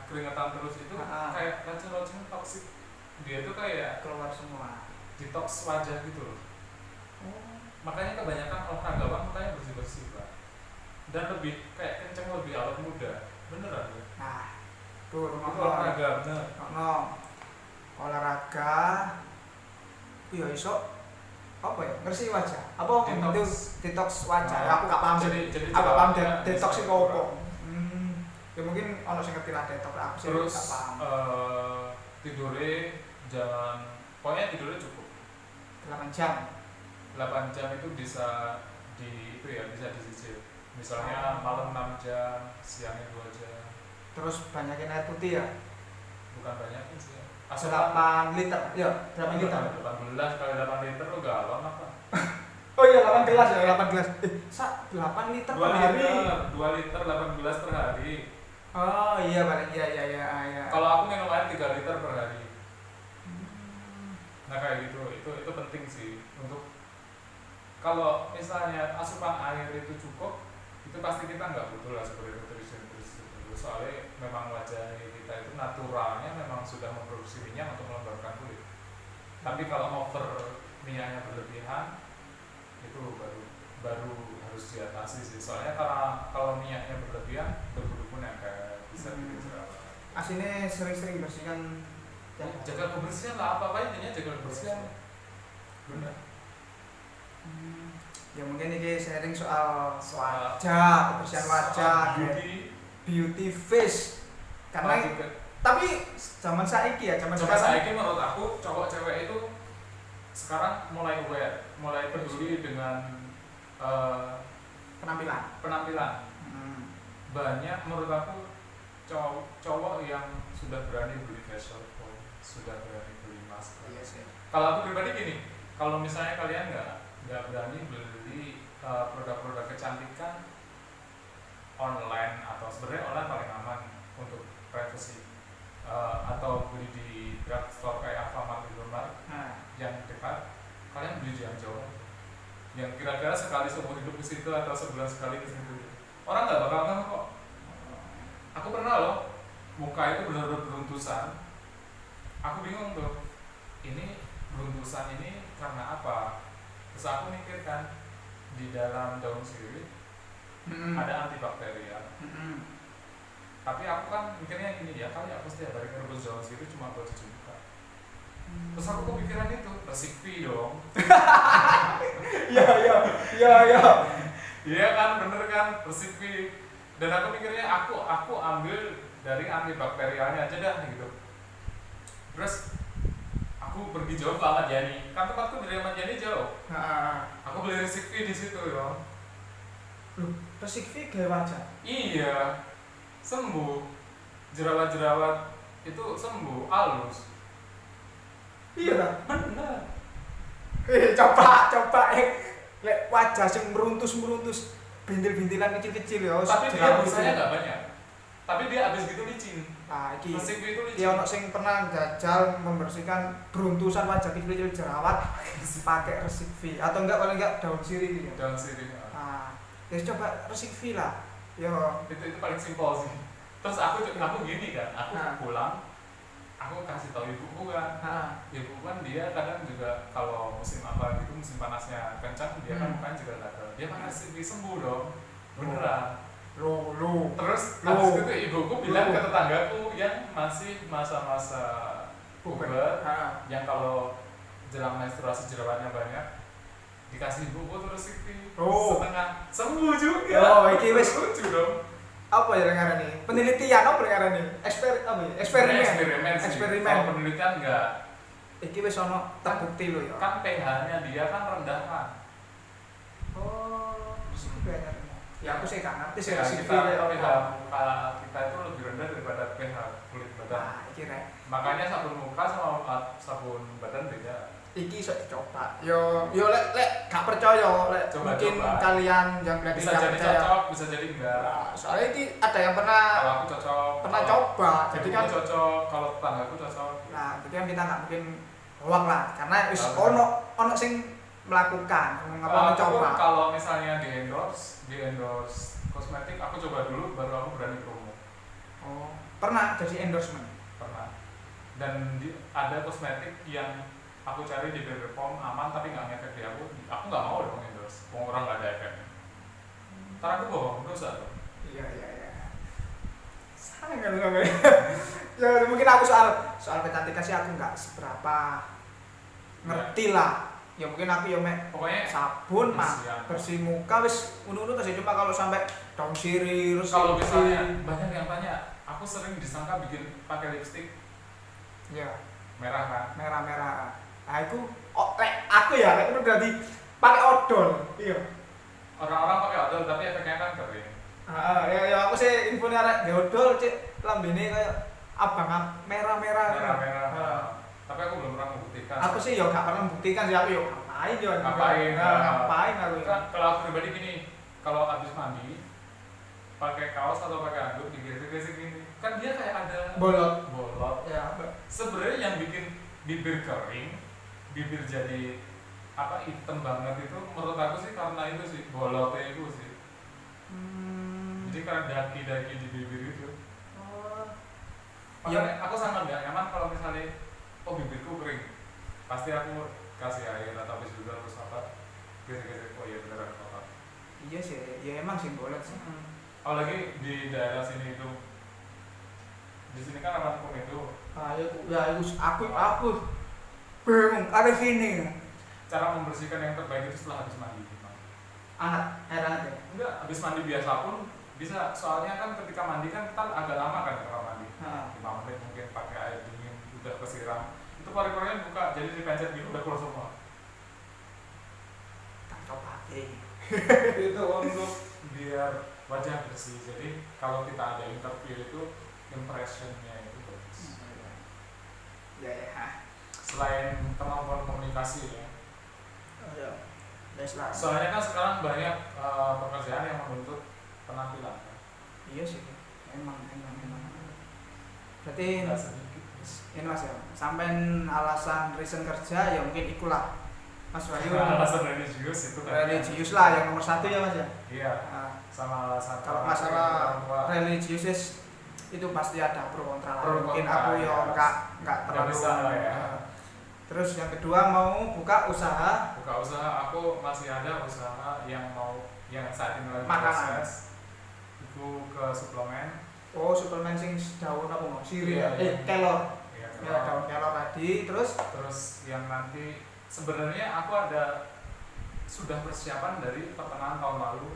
keringatan terus itu kayak racun-racun toksik. Dia tuh kayak keluar semua. Detox wajah gitu loh. Makanya kebanyakan olahragawan mukanya bersih-bersih, Pak. dan lebih kayak kenceng, lebih awet muda. Beneran ya? Nah, tuh Itu olahraga bener. Olahraga iya iso apa ya ngersi wajah apa itu detox wajah ya, aku gak paham jadi aku paham detox bisa itu apa ya mungkin ono sing ngerti lah detox aku sih terus gak paham. Tidurnya jangan, pokoknya tidurnya cukup 8 jam 8 jam itu bisa di itu ya, bisa disicil. Misalnya malam 6 jam, siangnya 2 jam. terus banyakin air putih ya, Bukan banyakin sih ya. 8 liter ya, berapa liter? 18 kali 8 liter lo galon apa? Oh iya 8 gelas ya, 8 gelas. 8 liter 2 per hari. liter, 2 liter 8 gelas per hari. Oh iya paling iya. Kalau aku minum air 3 liter per hari. Nah kayak gitu, itu penting sih untuk kalau misalnya asupan air itu cukup, itu pasti kita nggak butuh lah seperti nutrisi itu. Soalnya memang wajah kita itu naturalnya memang sudah memproduksi minyak untuk melembabkan kulit. Tapi kalau over minyaknya berlebihan, itu baru harus diatasi sih. Soalnya karena kalau minyaknya berlebihan, berhubungan yang kayak bisa bikin jerawat. Aslinya sering-sering bersihkan. Jaga kebersihan lah, apa intinya jaga kebersihan. Benar. Ya mungkin ini sharing soal wajah, kebersihan wajah, beauty face. Karena tapi zaman saiki ya, zaman saiki menurut aku cowok cewek itu sekarang mulai aware, mulai peduli dengan penampilan. Banyak menurut aku cowok yang sudah berani beli facial foam, sudah berani beli masker. Yes, ya. Kalau aku pribadi gini, kalau misalnya kalian nggak berani beli produk-produk kecantikan online, atau sebenarnya online paling aman untuk privacy, atau beli di drugstore kayak Alfamart, Indomaret yang dekat, kalian beli yang jauh, yang kira-kira sekali seumur hidup ke situ atau sebulan sekali ke situ. Orang nggak bakal ngeh kok. Aku pernah loh, muka itu benar-benar beruntusan. Aku bingung tuh, ini beruntusan ini karena apa? Terus aku mikir kan, di dalam daun sirih ada antibakterial. Tapi aku kan mikirnya gini ya, kali aku setiap hari ngerebus daun sirih cuma buat cuci muka. Terus aku kepikiran itu, resik-V dong. Iya. Iya kan, bener kan, resik-V. Dan aku mikirnya aku ambil dari antibakterialnya aja dah gitu. Terus aku pergi jauh ke Ahmad Yani, kan tempatku dari Ahmad Yani jauh. Aku beli resik-V di situ dong. Resik-V gaya wajah. Iya, sembuh. Jerawat-jerawat itu sembuh, halus. Iya kan? Bener. Coba lek wajah sing meruntus bintil-bintilan kecil-kecil ya. Tapi dia busanya nggak banyak. Tapi dia abis gitu licin. Nah, iki itu licin. Ya ono sing pernah jajal membersihkan beruntusan wajah kecil-kecil jerawat pakai resik-V atau paling enggak daun sirih gitu. Daun sirih. Nah, ya coba resik-V lah. Yo, itu paling simpel sih. Terus aku gini kan, aku pulang, aku kasih tahu ibuku kan. Ibuku kan dia kadang juga kalau musim apa gitu, musim panasnya kencang, dia kan mukanya juga gatal. Dia pakai resik-V sembuh dong. Beneran. Terus habis itu ibuku bilang ke tetanggaku yang masih masa-masa puber, yang kalau jelang menstruasi jerawatnya banyak, dikasih ibuku terus setengah sembuh juga. Iki wis lucu dong. Apa ya ngarani? Penelitian apa ngarani? Eksperimen. Kalau penelitian enggak. Iki wis ono terbukti lho ya. Kan pH-nya dia kan rendah kan. Ya aku sih gak ngerti sih pH muka kita itu lebih rendah daripada pH kulit badan. Nah, iki rek. Makanya sabun muka sama sabun badan beda. Iki iso dicoba. Yo lek gak percaya lek mungkin kalian yang berarti bisa jadi cocok, bisa jadi enggak. Nah, soalnya iki ada yang pernah kalau aku cocok. Pernah coba. Jadi kan cocok, kalau tetanggaku cocok. Nah, jadi kan kita nggak mungkin hoak lah karena wis ono sing melakukan mencoba. Kalau misalnya di endorse kosmetik, aku coba dulu baru aku berani promo. Pernah jadi endorsement? Pernah. Dan ada kosmetik yang aku cari di BPOM aman tapi nggak ngefek di aku nggak mau dong endorse. Orang nggak ada efeknya. ntar aku bawa dosa tuh. Iya. Sangat sampai. Ya mungkin aku soal kecantikan sih aku nggak seberapa ngerti lah. Ya mungkin aku ya mek Pokoknya sabun mah bersih muka wis ngono-ngono terus cuma kalau sampai daun sirih terus kalau misalnya banyak yang tanya, aku sering disangka bikin pakai lipstick ya merah kan. merah-merah. Nah, aku ya itu berarti pakai odol. Iya. Orang-orang pakai odol tapi efeknya kan kering. Ya aku sih infonya arek ge odol cek lambene kayak abang merah-merah. Merah-merah. Tapi aku belum pernah membuktikan. Aku sih ya gak pernah membuktikan sih aku ya ngapain aku. Kalau aku pribadi gini, kalau habis mandi pakai kaos atau pakai handuk digesek-gesek gini, kan dia kayak ada bolot. Ya. Sebenarnya yang bikin bibir kering, bibir jadi hitam banget itu menurut aku sih karena itu sih bolotnya itu sih. Jadi karena daki-daki di bibir itu. Makanya aku sangat gak nyaman kalau misalnya bibirku kering, pasti aku kasih air atau habis juga terus gesek-gesek. Oh iya beneran kotor. Iya sih, ya emang sih bolot sih. Apalagi di daerah sini itu, di sini kan tempatku itu. Aku bingung ada sini. Cara membersihkan yang terbaik itu setelah habis mandi. Air hangat ya? Enggak, habis mandi biasa pun bisa. Soalnya kan ketika mandi kan kita agak lama kan kalau mandi. 5 menit mungkin pakai air dingin udah kesiram. Itu pori-porinya buka, jadi dipencet gitu udah keluar semua. Tak coba Itu untuk biar wajah bersih. Jadi kalau kita ada interview itu impressionnya itu bagus. Ya. Selain kemampuan komunikasi ya. Soalnya kan sekarang banyak pekerjaan yang menuntut penampilan. Iya sih, emang. Berarti nggak sedikit. Ini mas ya, sampai alasan reason kerja ya mungkin ikulah Mas Wahyu. Alasan religius itu kan. Religius lah yang nomor 1 ya mas ya. Iya. Sama alasan. Kalau masalah religius itu pasti ada pro kontra. Mungkin aku ya nggak terlalu. Bisa lah ya. Terus yang kedua mau buka usaha. Aku masih ada usaha yang saat ini lagi proses. Itu ke suplemen. Oh suplemen sing daun apa mau? Sirih. Kelor. Ya daun kelor tadi. Terus yang nanti sebenarnya aku sudah persiapan dari pertengahan tahun lalu.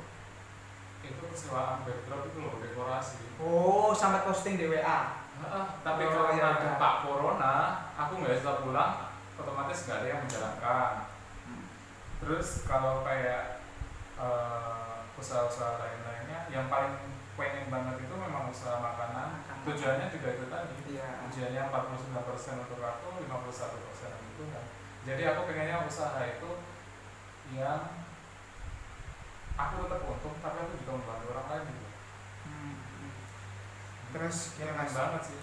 Itu persewaan backdrop itu loh, dekorasi. Oh sampai posting di WA. Tapi karena dampak corona aku nggak bisa pulang, otomatis nggak ada yang menjalankan. Terus kalau kayak usaha-usaha lain-lainnya yang paling pengen banget itu memang usaha makanan. Tujuannya juga itu tadi. Tujuannya 49% untuk aku, 51% itu kan. Jadi aku pengennya usaha itu yang aku tetap untung tapi aku juga membantu orang lain gitu. Terus gini mas banget sih.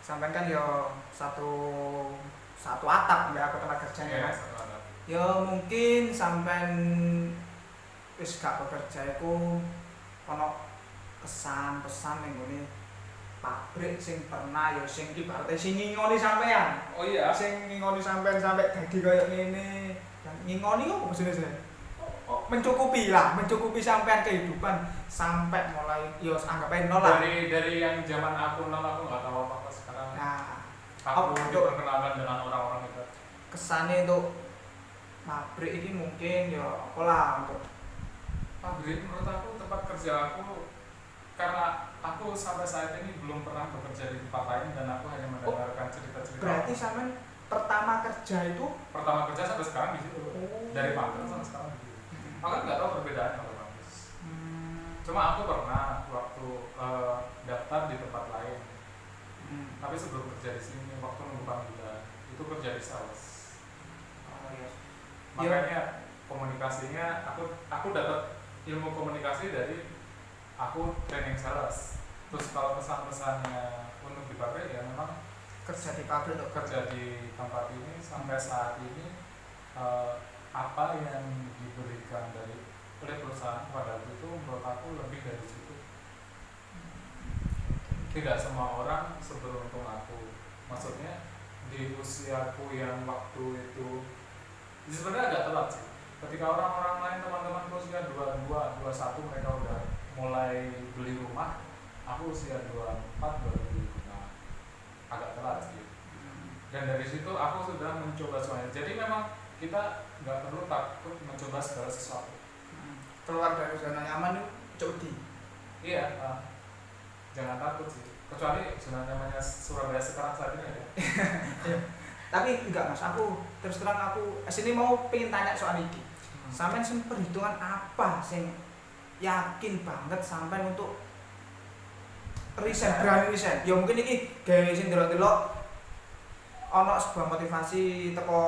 Sampai kan yo satu atap nggak aku tempat kerjanya mas. Yo mungkin sampai wis gak bekerja iku ono kesan-pesan ning ngene pabrik sing pernah ya sing ibaratnya sing ngingoni sampean. Oh iya. Sing ngingoni sampean sampai dadi koyo ngene. Ngingoni kok maksudnya sih? Mencukupi sampean kehidupan sampai mulai ya anggap aja nol lah. Dari yang zaman aku nol aku nggak tahu apa sekarang. Nah, aku diperkenalkan dengan orang-orang itu. Kesannya untuk pabrik ini mungkin ya apalah untuk pabrik menurut aku tempat kerja aku, karena aku sampai saat ini belum pernah bekerja di tempat lain dan aku hanya mendengarkan cerita-cerita. Berarti sampean pertama kerja sampai sekarang di situ. Dari pabrik sampai sekarang di situ. Aku kan nggak tahu perbedaannya kalau bagus. Cuma aku pernah waktu daftar di tempat lain. Tapi sebelum kerja di sini waktu nunggu panggilan itu kerja di sales. Makanya komunikasinya aku dapat ilmu komunikasi dari aku training sales. Terus kalau pesan-pesannya untuk di pabrik ya memang kerja di pabrik atau kerja di tempat ini sampai saat ini apa yang diberikan oleh perusahaan pada waktu itu menurut aku lebih dari situ. Tidak semua orang seberuntung aku. Maksudnya di usiaku yang waktu itu sebenarnya agak telat sih. ketika orang-orang lain teman-temanku usia 22, 21 mereka udah mulai beli rumah, aku usia 24 baru beli rumah, agak telat sih. Dan dari situ aku sudah mencoba semuanya. Jadi memang kita nggak perlu takut mencoba segala sesuatu. Keluar dari zona nyaman itu cudi. Iya, jangan takut sih. Kecuali zona nyamannya Surabaya sekarang saat ini ya. Tapi enggak Mas, aku terus terang aku sini mau pengen tanya soal ini. Sampean sing perhitungan apa sing yakin banget sampean untuk resign, berani resign? Ya mungkin ini gawe sing delok-delok ana sebuah motivasi teko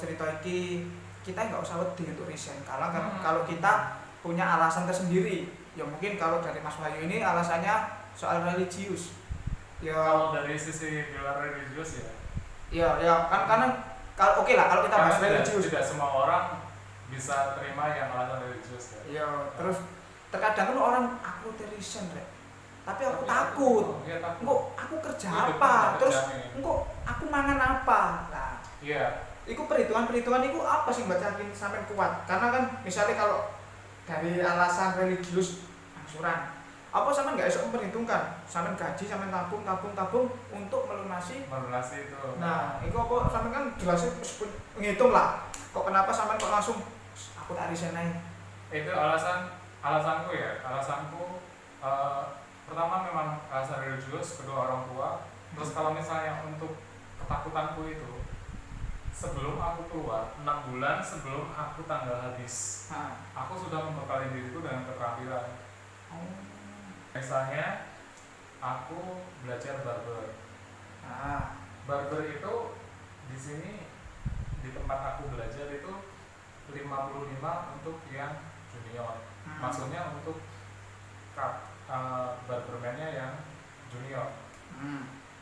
cerita iki, kita nggak usah wedi untuk resign karena kan kalau kita punya alasan tersendiri. Ya mungkin kalau dari Mas Wahyu ini alasannya soal religius. Ya kalau dari sisi pilar religius ya. Ya kan karena kalau oke lah kalau kita bahas religius. Tidak semua orang bisa terima yang alasan religius ya. Iya, terus terkadang kan orang aku resign rek. Tapi aku takut. Engko aku kerja apa? Terus engko aku mangan apa? Nah, iya. Iku perhitungan-perhitungan iku apa sih mbak yakin sampean kuat? Karena kan misalnya kalau dari alasan religius angsuran, apa sampean nggak esok memperhitungkan sampean gaji sampean tabung untuk melunasi itu. Nah, itu apa sampean kan jelasnya ngitung lah. Kok kenapa sampean kok langsung aku tak resign aja? Itu alasanku ya. Alasanku pertama memang alasan religius, kedua orang tua. Terus kalau misalnya untuk ketakutanku itu sebelum aku keluar 6 bulan sebelum aku tanggal habis, aku sudah membekali diriku dengan keterampilan. Misalnya aku belajar barber. Barber itu di sini di tempat aku belajar itu 55 untuk yang junior. Maksudnya untuk barberman-nya yang junior.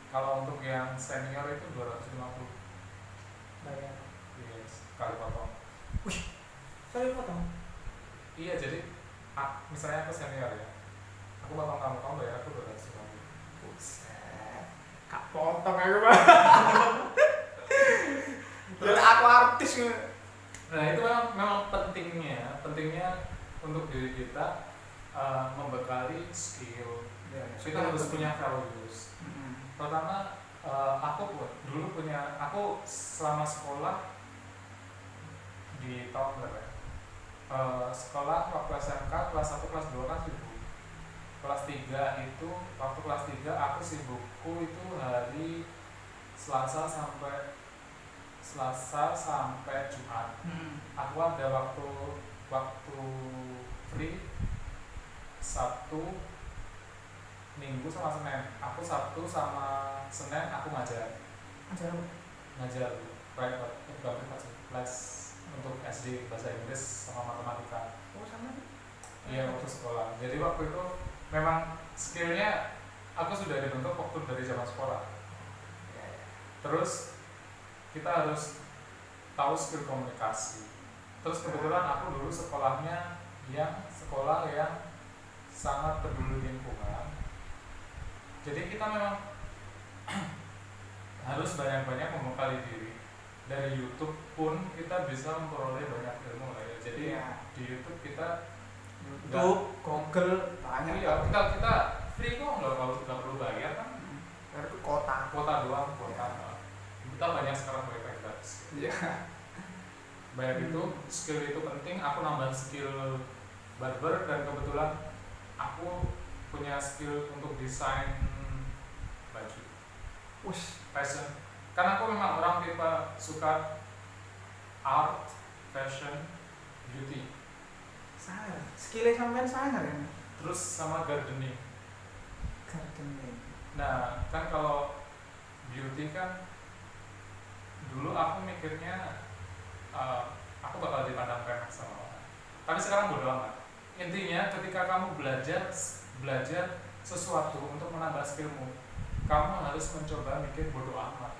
Kalau untuk yang senior itu 250 bayar. Yes, kali potong. Wih, kali potong? Iya, jadi misalnya aku senior ya, aku potong kamu bayar aku 250. Buset, kak potong aku mah. Jadi aku artis. Nah itu memang pentingnya untuk diri kita membekali skill. Kita harus punya values. Pertama aku selama sekolah di tahun berapa ya? Sekolah waktu SMK kelas 1 kelas 2 kan sibuk. Kelas 3 itu waktu kelas 3 aku sibukku itu hari Selasa sampai Jumat. Aku ada waktu free Sabtu, Minggu sama Senin. Aku Sabtu sama Senin aku ngajar private, les untuk SD bahasa Inggris sama matematika. Sama? Iya, waktu sekolah. Jadi waktu itu memang skillnya aku sudah dibentuk waktu dari zaman sekolah. Terus kita harus tahu skill komunikasi. Terus kebetulan aku dulu sekolahnya sekolah yang sangat peduli lingkungan. Jadi kita memang harus banyak-banyak membekali diri. Dari YouTube pun kita bisa memperoleh banyak ilmu lah ya. Jadi di YouTube kita Google banyak. Iya, kita free kok, nggak perlu bayar kan? Itu kota doang. Kita banyak sekarang mereka gratis. Iya. Banyak itu skill itu penting. Aku nambah skill barber dan kebetulan aku punya skill untuk desain baju. Fashion. Karena aku memang orang tipe suka art, fashion, beauty. Sangat. Skillnya sampean sangat ya. Terus sama gardening. Nah, kan kalau beauty kan dulu aku mikirnya aku bakal dipandang remeh sama orang. Tapi sekarang bodo amat. Intinya ketika kamu belajar sesuatu untuk menambah skillmu, kamu harus mencoba mikir bodo amat.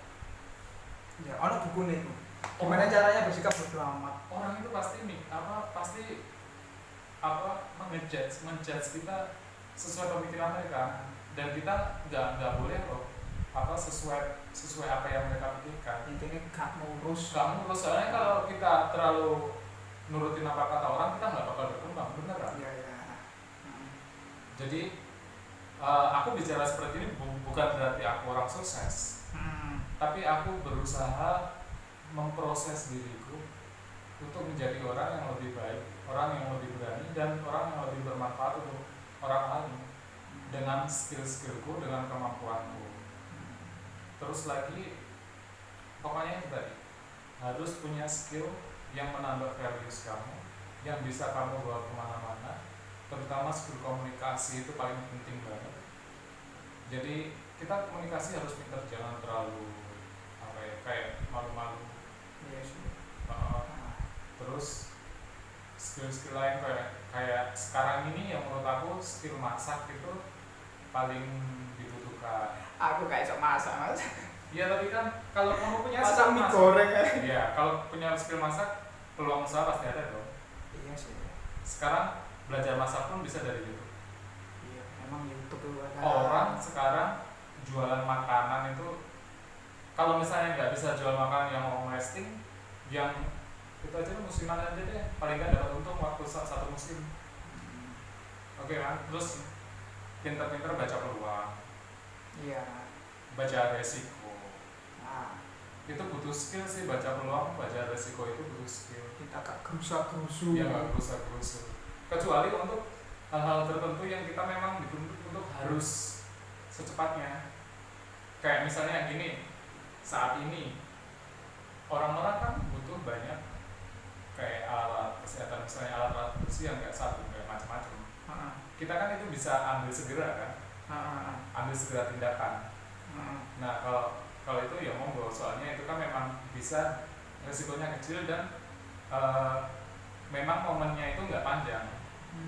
Ya, ono buku nih. Gimana caranya bersikap bodo amat? Orang itu pasti menjudge kita sesuai pemikiran mereka, dan kita nggak boleh loh sesuai apa yang mereka pikirkan. Intinya gak ngurus. Soalnya kalau kita terlalu nurutin apa kata orang, kita nggak bakal berkembang, bener kan? Iya. Jadi aku bicara seperti ini bukan berarti aku orang sukses, tapi aku berusaha memproses diriku untuk menjadi orang yang lebih baik, orang yang lebih berani, dan orang yang lebih bermanfaat untuk orang lain dengan skill-skillku, dengan kemampuanku. Terus lagi, pokoknya itu tadi, harus punya skill yang menambah values kamu, yang bisa kamu bawa kemana-mana, terutama skill komunikasi itu paling penting banget. Jadi kita komunikasi harus pintar, jangan terlalu apa ya, kayak malu-malu. Yes. Terus skill-skill lain kayak sekarang ini yang menurut aku skill masak itu paling dibutuhkan. Aku kayak sok masak mas. Iya, tapi kan kalau kamu punya masak skill mie masak, goreng ya. iya, kalau punya skill masak, peluang usaha pasti ada dong. Iya sih. Sekarang belajar masak pun bisa dari YouTube. Iya, emang YouTube itu ada. Orang sekarang jualan makanan itu, kalau misalnya nggak bisa jual makanan yang long lasting, yang itu aja musiman aja deh, paling nggak dapat untung waktu satu musim. Oke kan? Terus pinter-pinter baca peluang, Iya. baca resiko. Nah, Itu butuh skill sih, baca peluang, baca resiko itu butuh skill. kita gak gerusa-gerusu. Ya nggak berusaha-berusaha. Kecuali untuk hal-hal tertentu yang kita memang dituntut untuk harus secepatnya. Kayak misalnya gini, saat ini orang-orang kan butuh banyak kayak alat kesehatan, misalnya alat-alat bersih yang kayak sabun, kayak macam-macam. Kita kan itu bisa ambil segera kan, ambil segera tindakan. Nah kalau itu ya monggo, soalnya itu kan memang bisa resikonya kecil dan memang momennya itu nggak panjang.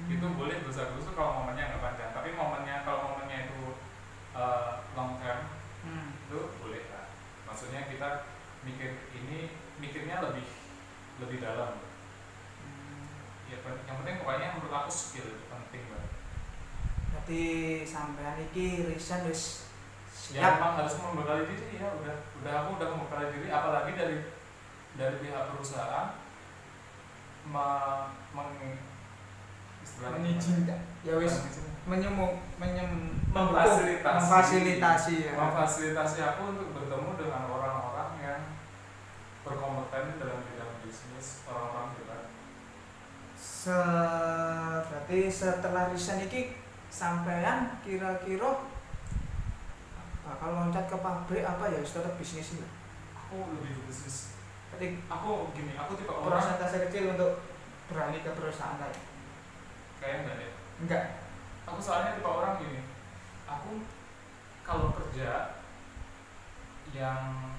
Itu boleh berusaha-berusaha kalau momennya nggak panjang, tapi kalau momennya itu long term, itu boleh lah. Maksudnya kita mikirnya lebih dalam. Ya, yang penting pokoknya menurut aku skill itu penting banget. Berarti sampean iki resign wis Ya siap. memang harus membekali diri ya, aku udah membekali diri, apalagi dari pihak perusahaan mengizinkan ya wis memfasilitasi memfasilitasi ya. aku untuk bertemu dengan orang-orang yang berkompeten dalam bidang bisnis, orang-orang hebat. Berarti setelah resign iki sampean kira-kira bakal loncat ke pabrik apa ya, tetap bisnis ini? Aku lebih ke bisnis. Berarti Aku tipe orang persentase kecil untuk beralih ke perusahaan lain? kayak enggak deh. Enggak. Aku soalnya tipe orang gini, aku kalau kerja yang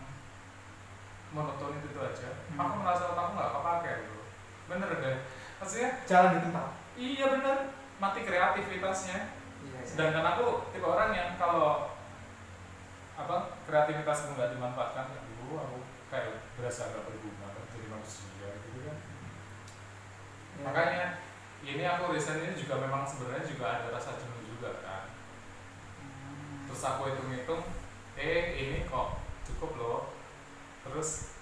monoton itu aja, aku merasa otakku nggak kepake gitu. Bener deh, maksudnya Jalan di tempat. iya bener, mati kreativitasnya. Iya. Sedangkan aku tipe orang yang kalau kreativitasku nggak dimanfaatkan, ya dulu aku kayak berasa nggak berguna jadi manusia gitu kan. Ya. Makanya ini aku resign ini juga memang sebenarnya juga ada rasa jenuh juga kan. Terus aku hitung-hitung, ini kok cukup loh. Terus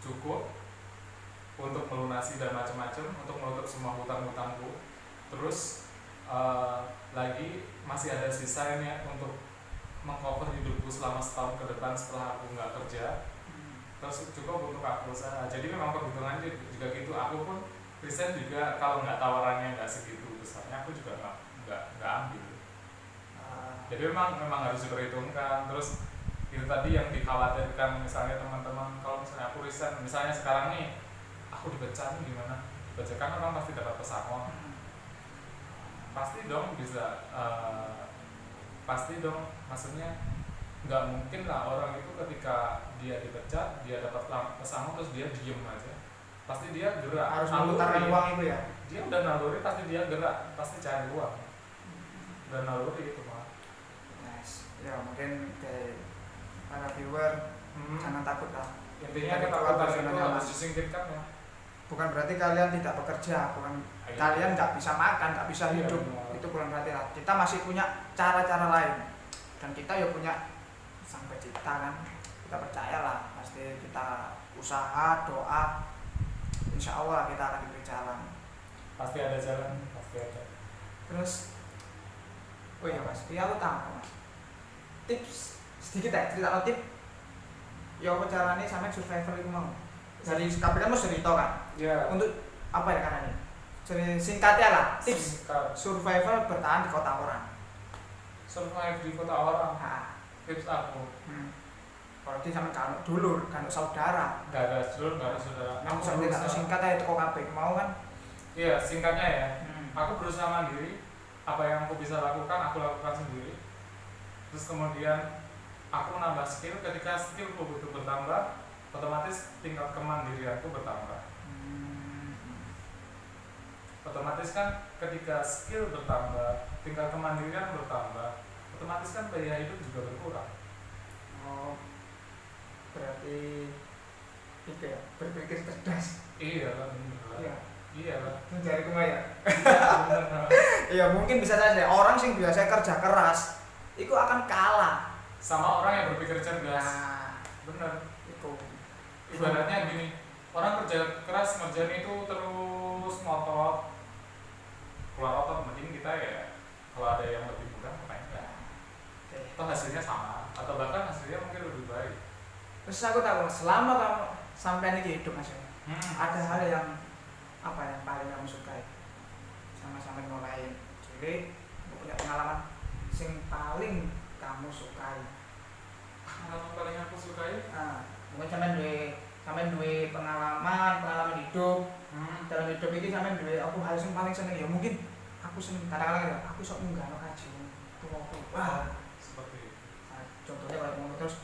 cukup untuk melunasi dan macam-macam, untuk menutup semua hutang-hutangku. Terus lagi masih ada sisanya untuk mengcover hidupku selama setahun ke depan setelah aku nggak kerja. Terus cukup untuk aku usaha. Jadi memang perhitungannya juga gitu. Aku pun resign juga kalau nggak tawarannya nggak segitu besarnya, aku juga nggak ambil. Jadi memang harus diperhitungkan. Terus itu tadi yang dikhawatirkan, misalnya teman-teman, kalau misalnya aku resign, misalnya sekarang nih aku dipecat nih gimana? Dipecat kan orang pasti dapat pesangon. Pasti dong bisa, pasti dong, maksudnya nggak mungkin lah orang itu ketika dia dipecat, dia dapat pesangon terus dia diem aja. Pasti dia gerak, harus memutarkan uang itu ya. Dia udah naluri, pasti dia gerak, pasti cari uang. Dan naluri itu mah. Nice. Ya mungkin kayak para viewer jangan takut lah. Intinya ketakutan itu harus disingkirkan ya. Bukan berarti kalian tidak bekerja, bukan kalian nggak bisa makan, nggak bisa hidup. Itu bukan berarti lah. Kita masih punya cara-cara lain, dan kita ya punya sang pencipta kan. kita percayalah, pasti kita usaha, doa, insya Allah kita akan diberi jalan. Pasti ada jalan, pasti ada. Terus oh iya mas, iya aku tahu mas, tips sedikit ya, cerita tip ya apa caranya sampai survivor itu mau dari KPK kan mas cerita kan Ya. untuk apa ya karena ini jadi singkatnya lah, tips Singkat. survival bertahan di kota orang. Survive di kota orang. Nah, Tips aku. kalau di sama kalau dulur, kalau saudara, Gak ada dulur, gak ada saudara. aku sampai tak singkat aja toko KP mau kan? Iya, singkatnya ya. Aku berusaha mandiri. Apa yang aku bisa lakukan, aku lakukan sendiri. Terus kemudian aku menambah skill. Ketika skillku butuh bertambah, otomatis tingkat kemandirianku bertambah. Otomatis kan ketika skill bertambah, tingkat kemandirian bertambah, otomatis kan biaya hidup juga berkurang. Oh, berarti itu ya, berpikir cerdas. Iya lah, bener. Iya. Iya lah. Mencari kemaya. Bener. Iya, mungkin bisa saja orang sing biasa kerja keras itu akan kalah Sama orang yang berpikir cerdas. nah Bener. itu Ibaratnya gini, orang kerja keras ngerjain itu terus ngotot, keluar otot, mending kita ya kalau ada yang lebih mudah ngapain enggak. Atau hasilnya sama, atau bahkan hasilnya mungkin lebih baik. terus aku tahu selama kamu sampai ini hidup mas ada hal yang apa yang paling kamu sukai sama-sama mulai jadi aku punya pengalaman sing paling kamu sukai. Pengalaman paling aku sukai, Nah, mungkin sampean duwe pengalaman hidup. Dalam hidup ini sampean duwe aku hal sing paling seneng ya mungkin aku seneng kadang-kadang ya aku sok munggahno kaji. Tuwaku. Wah, seperti itu. nah, contohnya kalau ngono terus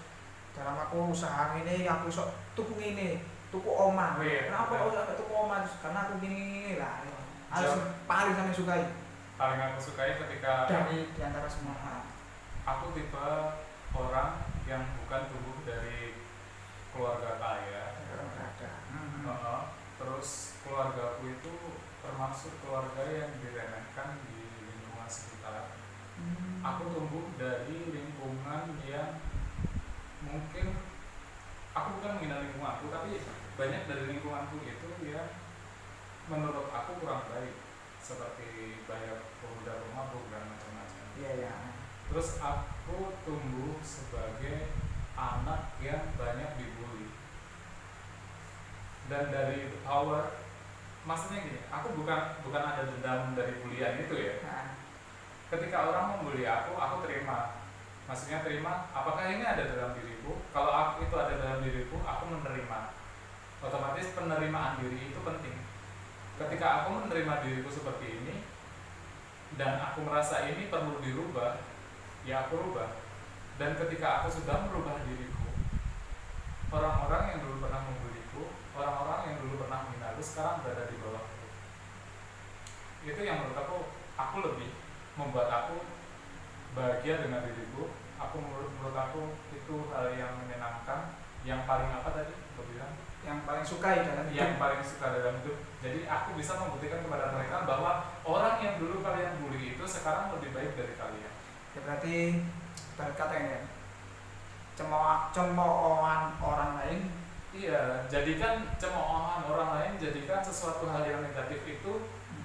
dalam aku usaha ini aku sok tuku ngene, tuku omah. Oh iya, Kenapa iya. kok sampai tuku omah? Terus karena aku gini lah. Hal Jauh. sing paling sampean sukai Paling aku sukai ketika dari diantara semua hal. aku tipe orang yang bukan tumbuh dari keluarga kaya. Terus keluargaku itu termasuk keluarga yang diremehkan di lingkungan sekitar. Aku tumbuh dari lingkungan yang mungkin aku bukan menghina lingkunganku, tapi banyak dari lingkunganku itu yang menurut aku kurang baik, seperti banyak pemuda pemabuk dan macam-macam. Iya ya. Terus aku tumbuh sebagai anak yang banyak dibully. Dan dari awal, maksudnya gini, aku bukan ada dendam dari bulian itu ya. Ketika orang membuli aku terima. Maksudnya terima, apakah ini ada dalam diriku? Kalau aku itu ada dalam diriku, aku menerima. Otomatis penerimaan diri itu penting. Ketika aku menerima diriku seperti ini, dan aku merasa ini perlu dirubah, ya aku rubah. Dan ketika aku sudah merubah diriku, orang-orang yang dulu pernah membuliku, orang-orang yang dulu pernah menghina aku sekarang berada di bawahku. Itu yang menurut aku lebih membuat aku bahagia dengan diriku. Menurut aku itu hal yang menyenangkan, yang paling apa tadi aku bilang? Yang paling sukai dalam hidup. Yang paling suka dalam hidup. Jadi aku bisa membuktikan kepada mereka bahwa orang yang dulu kalian bully itu sekarang lebih baik dari kalian. Ya berarti berkata ini ya, cemoohan orang lain. Iya, jadikan cemoohan orang lain, jadikan sesuatu hal yang negatif itu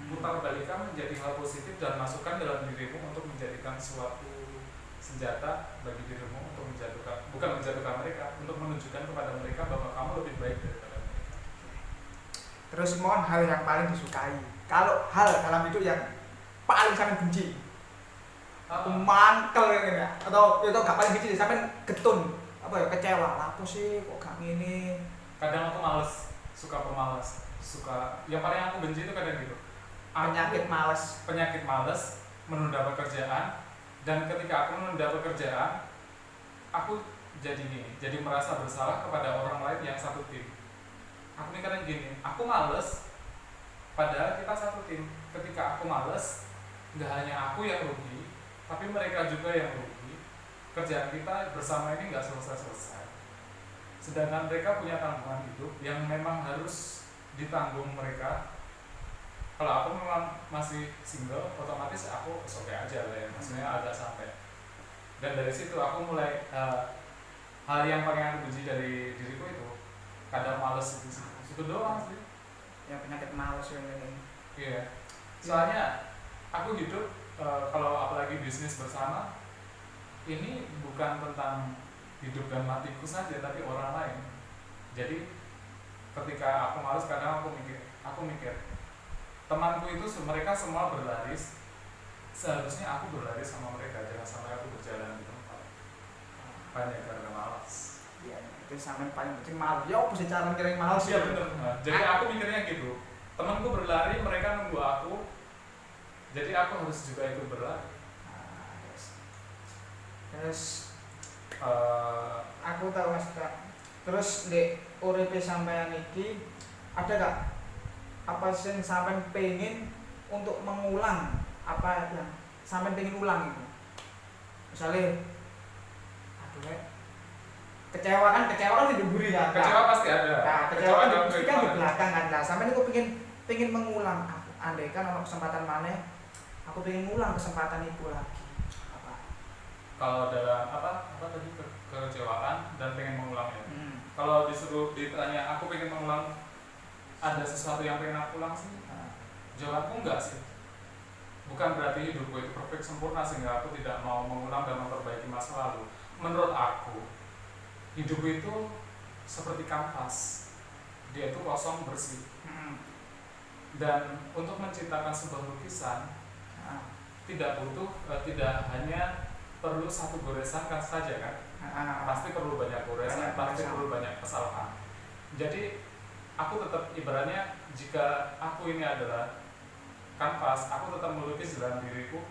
putar balikan menjadi hal positif dan masukkan dalam dirimu untuk menjadikan suatu senjata bagi dirimu untuk bukan menjatuhkan mereka, untuk menunjukkan kepada mereka bahwa kamu lebih baik daripada mereka. Terus mohon hal yang paling disukai. Kalau hal dalam hidup yang paling sangat benci, aku mangkel ini ya, atau itu gak paling benci, sampai getun, apa ya kecewa, apa sih kok gak gini. Kadang aku males, suka pemalas, yang paling aku benci itu kadang gitu. Penyakit males, menunda pekerjaan, dan ketika aku menunda pekerjaan, aku jadi merasa bersalah kepada orang lain yang satu tim. Aku mikirnya gini, aku males, padahal kita satu tim. Ketika aku males, nggak hanya aku yang rugi, tapi mereka juga yang rugi. Kerjaan kita bersama ini nggak selesai. Sedangkan mereka punya tanggungan hidup yang memang harus ditanggung mereka. Kalau aku memang masih single, otomatis aku oke aja lah ya, maksudnya agak santai. Dan dari situ aku mulai hal yang paling aku benci dari diriku itu kadang males itu doang sih. Ya penyakit malas ini. Iya. Soalnya aku hidup kalau apalagi bisnis bersama ini bukan tentang hidup dan matiku saja tapi orang lain. Jadi ketika aku males kadang aku mikir temanku itu mereka semua berlaris, seharusnya aku berlaris sama mereka, jangan sampai aku berjalan di tempat hanya karena malas. Iya, itu sampai paling penting malas. Ya apa sih cara mikirin malas? Iya benar. Jadi aku mikirnya gitu, temanku berlari mereka nunggu aku, jadi aku harus juga ikut berlari. Terus aku tahu Mas Kak. Terus di uripe sampean iki ada gak apa sih sampean pengen untuk mengulang apa yang sampean pengen ulang itu? Misalnya kecewa kan diburi kan. Kecewa pasti ada. Nah, kecewa kan di belakang kan. Nah, sampean aku pengen mengulang. Andai kan ono kesempatan mana aku pengen ngulang kesempatan itu lagi. Kalau dalam apa tadi kekecewaan dan pengen mengulangnya. Kalau disuruh ditanya aku pengen mengulang ada sesuatu yang pengen aku ulang sih, jawabanku enggak sih. Bukan berarti hidupku itu perfect sempurna sehingga aku tidak mau mengulang dan memperbaiki masa lalu. Menurut aku hidup itu seperti kanvas, dia itu kosong bersih. Dan untuk menciptakan sebuah lukisan tidak hanya perlu satu goresan kan saja kan, pasti perlu banyak goresan, pasti perlu banyak kesalahan. Jadi aku tetap ibaratnya jika aku ini adalah kanvas, aku tetap melukis dalam diriku,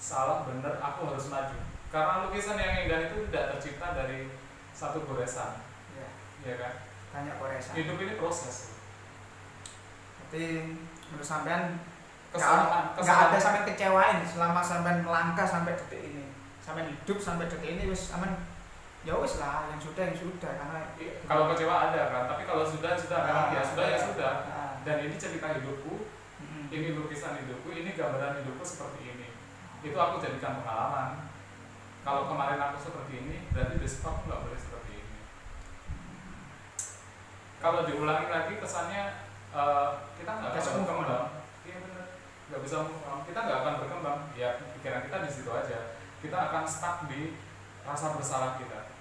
salah benar aku harus maju. Karena lukisan yang indah itu tidak tercipta dari satu goresan, ya kan? Banyak goresan. Hidup ini proses. Jadi menurut sampean kesalahan nggak ada sampai kecewain selama sampean melangkah sampai detik ini, sampean hidup sampai detik ini wis sampean ya wis lah yang sudah karena kalau kecewa ada kan, tapi kalau sudah kan ya sudah. Dan ini cerita hidupku, ini lukisan hidupku, ini gambaran hidupku seperti ini. Itu aku jadikan pengalaman. Kalau kemarin aku seperti ini, berarti besok aku nggak boleh seperti ini. Kalau diulangi lagi kesannya kita nggak akan berkembang. Iya benar, nggak bisa kita nggak akan berkembang. Ya pikiran kita di situ aja. Kita akan stuck di rasa bersalah kita.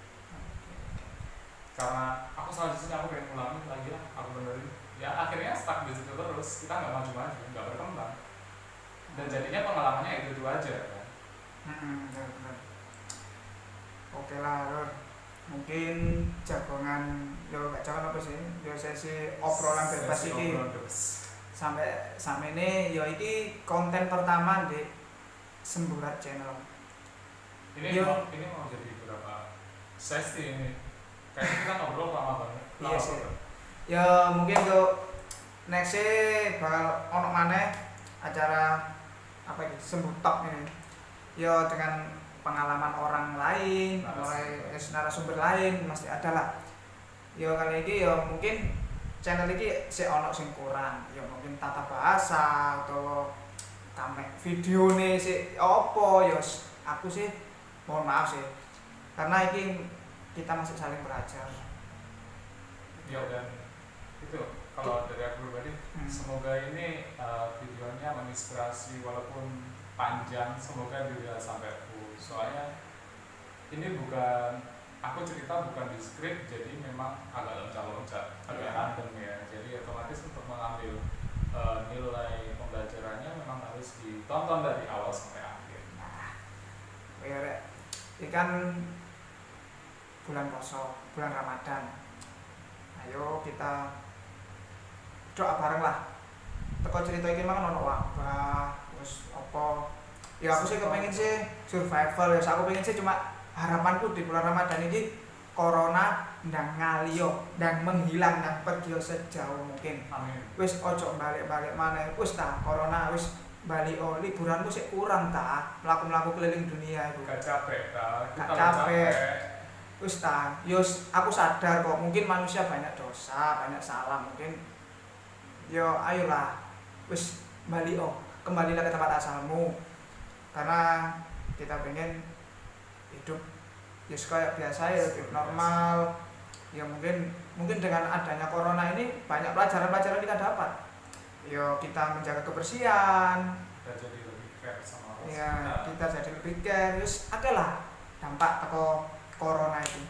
Karena aku salah di sini, aku pengen ulangi lagi lah, aku benerin. Ya akhirnya stuck di situ terus. Kita nggak maju-maju, nggak berkembang. Dan jadinya pengalamannya itu aja kan. Benar. Oke lah, Lur. Mungkin jagongan gak jagoan apa sih? Sesi obrolan bebas iki. Sampai ini iki konten pertama di Semburat Channel. Ini mau jadi berapa sesi ini? Kayaknya kita ngobrol lama banget. Iya sih. Ya mungkin untuk next bakal ono maneh acara apa iki? Sembutok ini. Ya dengan pengalaman orang lain, mulai narasumber lain masih ada lah. Ya kali ini ya mungkin channel ini sih ono sing kurang, ya mungkin tata bahasa atau kamera video nih sih opo ya aku sih mohon maaf sih karena ini kita masih saling belajar. Ya dan itu kalau dari aku pribadi semoga ini videonya menginspirasi walaupun panjang, semoga dilihat sampai full. Soalnya ini bukan aku cerita bukan di skrip, jadi memang agak loncat-loncat, agak random ya. Jadi otomatis untuk mengambil nilai pembelajarannya memang harus ditonton dari awal sampai akhir. Nah, ini kan bulan puasa, bulan Ramadan. Ayo kita doa bareng lah. Teko cerita ini memang ono wabah, terus apa? Ya aku sih kepengen sih survival ya. Aku pengen sih cuma harapanku di bulan Ramadan ini corona ndang ngaliyo dan menghilang dan pergi sejauh mungkin. Amin. Wis ojo balik-balik mana. Wis ta corona wis balik liburanku sih kurang ta. Mlaku-mlaku keliling dunia itu. Gak capek ta. Gak capek. Wis ta. Yus aku sadar kok mungkin manusia banyak dosa, banyak salah mungkin. Yo ayolah. Wis balik kembalilah ke tempat asalmu. Karena kita pengen hidup ya kayak biasa ya normal. Ya mungkin dengan adanya corona ini banyak pelajaran-pelajaran kita dapat. Ya kita menjaga kebersihan, kita jadi lebih care sama orang ya sekitar. kita jadi lebih care, terus lah dampak teko corona itu.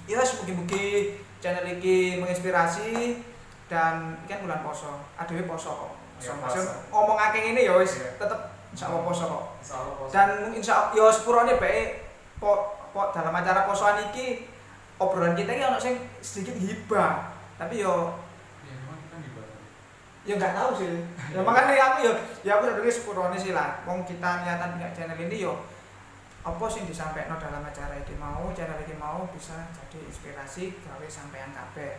Ya mugi-mugi channel iki menginspirasi dan ini kan bulan poso, adewe poso kok. Ya, Maksud puasa. ngomong akeh ngene ya wis Iya. tetep insyaallah poso kok. Insyaallah poso. Dan insya ya sepurane bae dalam acara posoan iki obrolan kita iki ono sing sedikit hibah, tapi yo ya memang kita dibantu. ya nggak tahu sih. Ya makanya aku sadurunge sepurane sih lah. Wong kita niatan punya channel ini yo apa sing disampaikan dalam acara iki mau, channel iki mau bisa jadi inspirasi gawe sampean kabeh.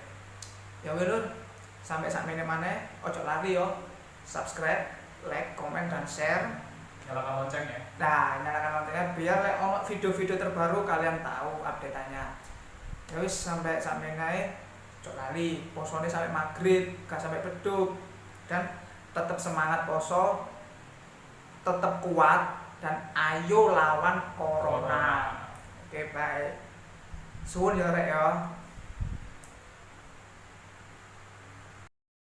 Ya wis Lur, sampai sakmene maneh ojo lali yo subscribe, like, komen dan share. Nyalakan loncengnya. Nah, nyalakan loncengnya biar lek ono video-video terbaru kalian tahu update-annya. Ya wis sampai sakmene ae ojo lali, posone sampai maghrib, gak sampai beduk. Dan tetap semangat poso, tetap kuat dan ayo lawan corona. Oke, baik. Suwun ya rek ya.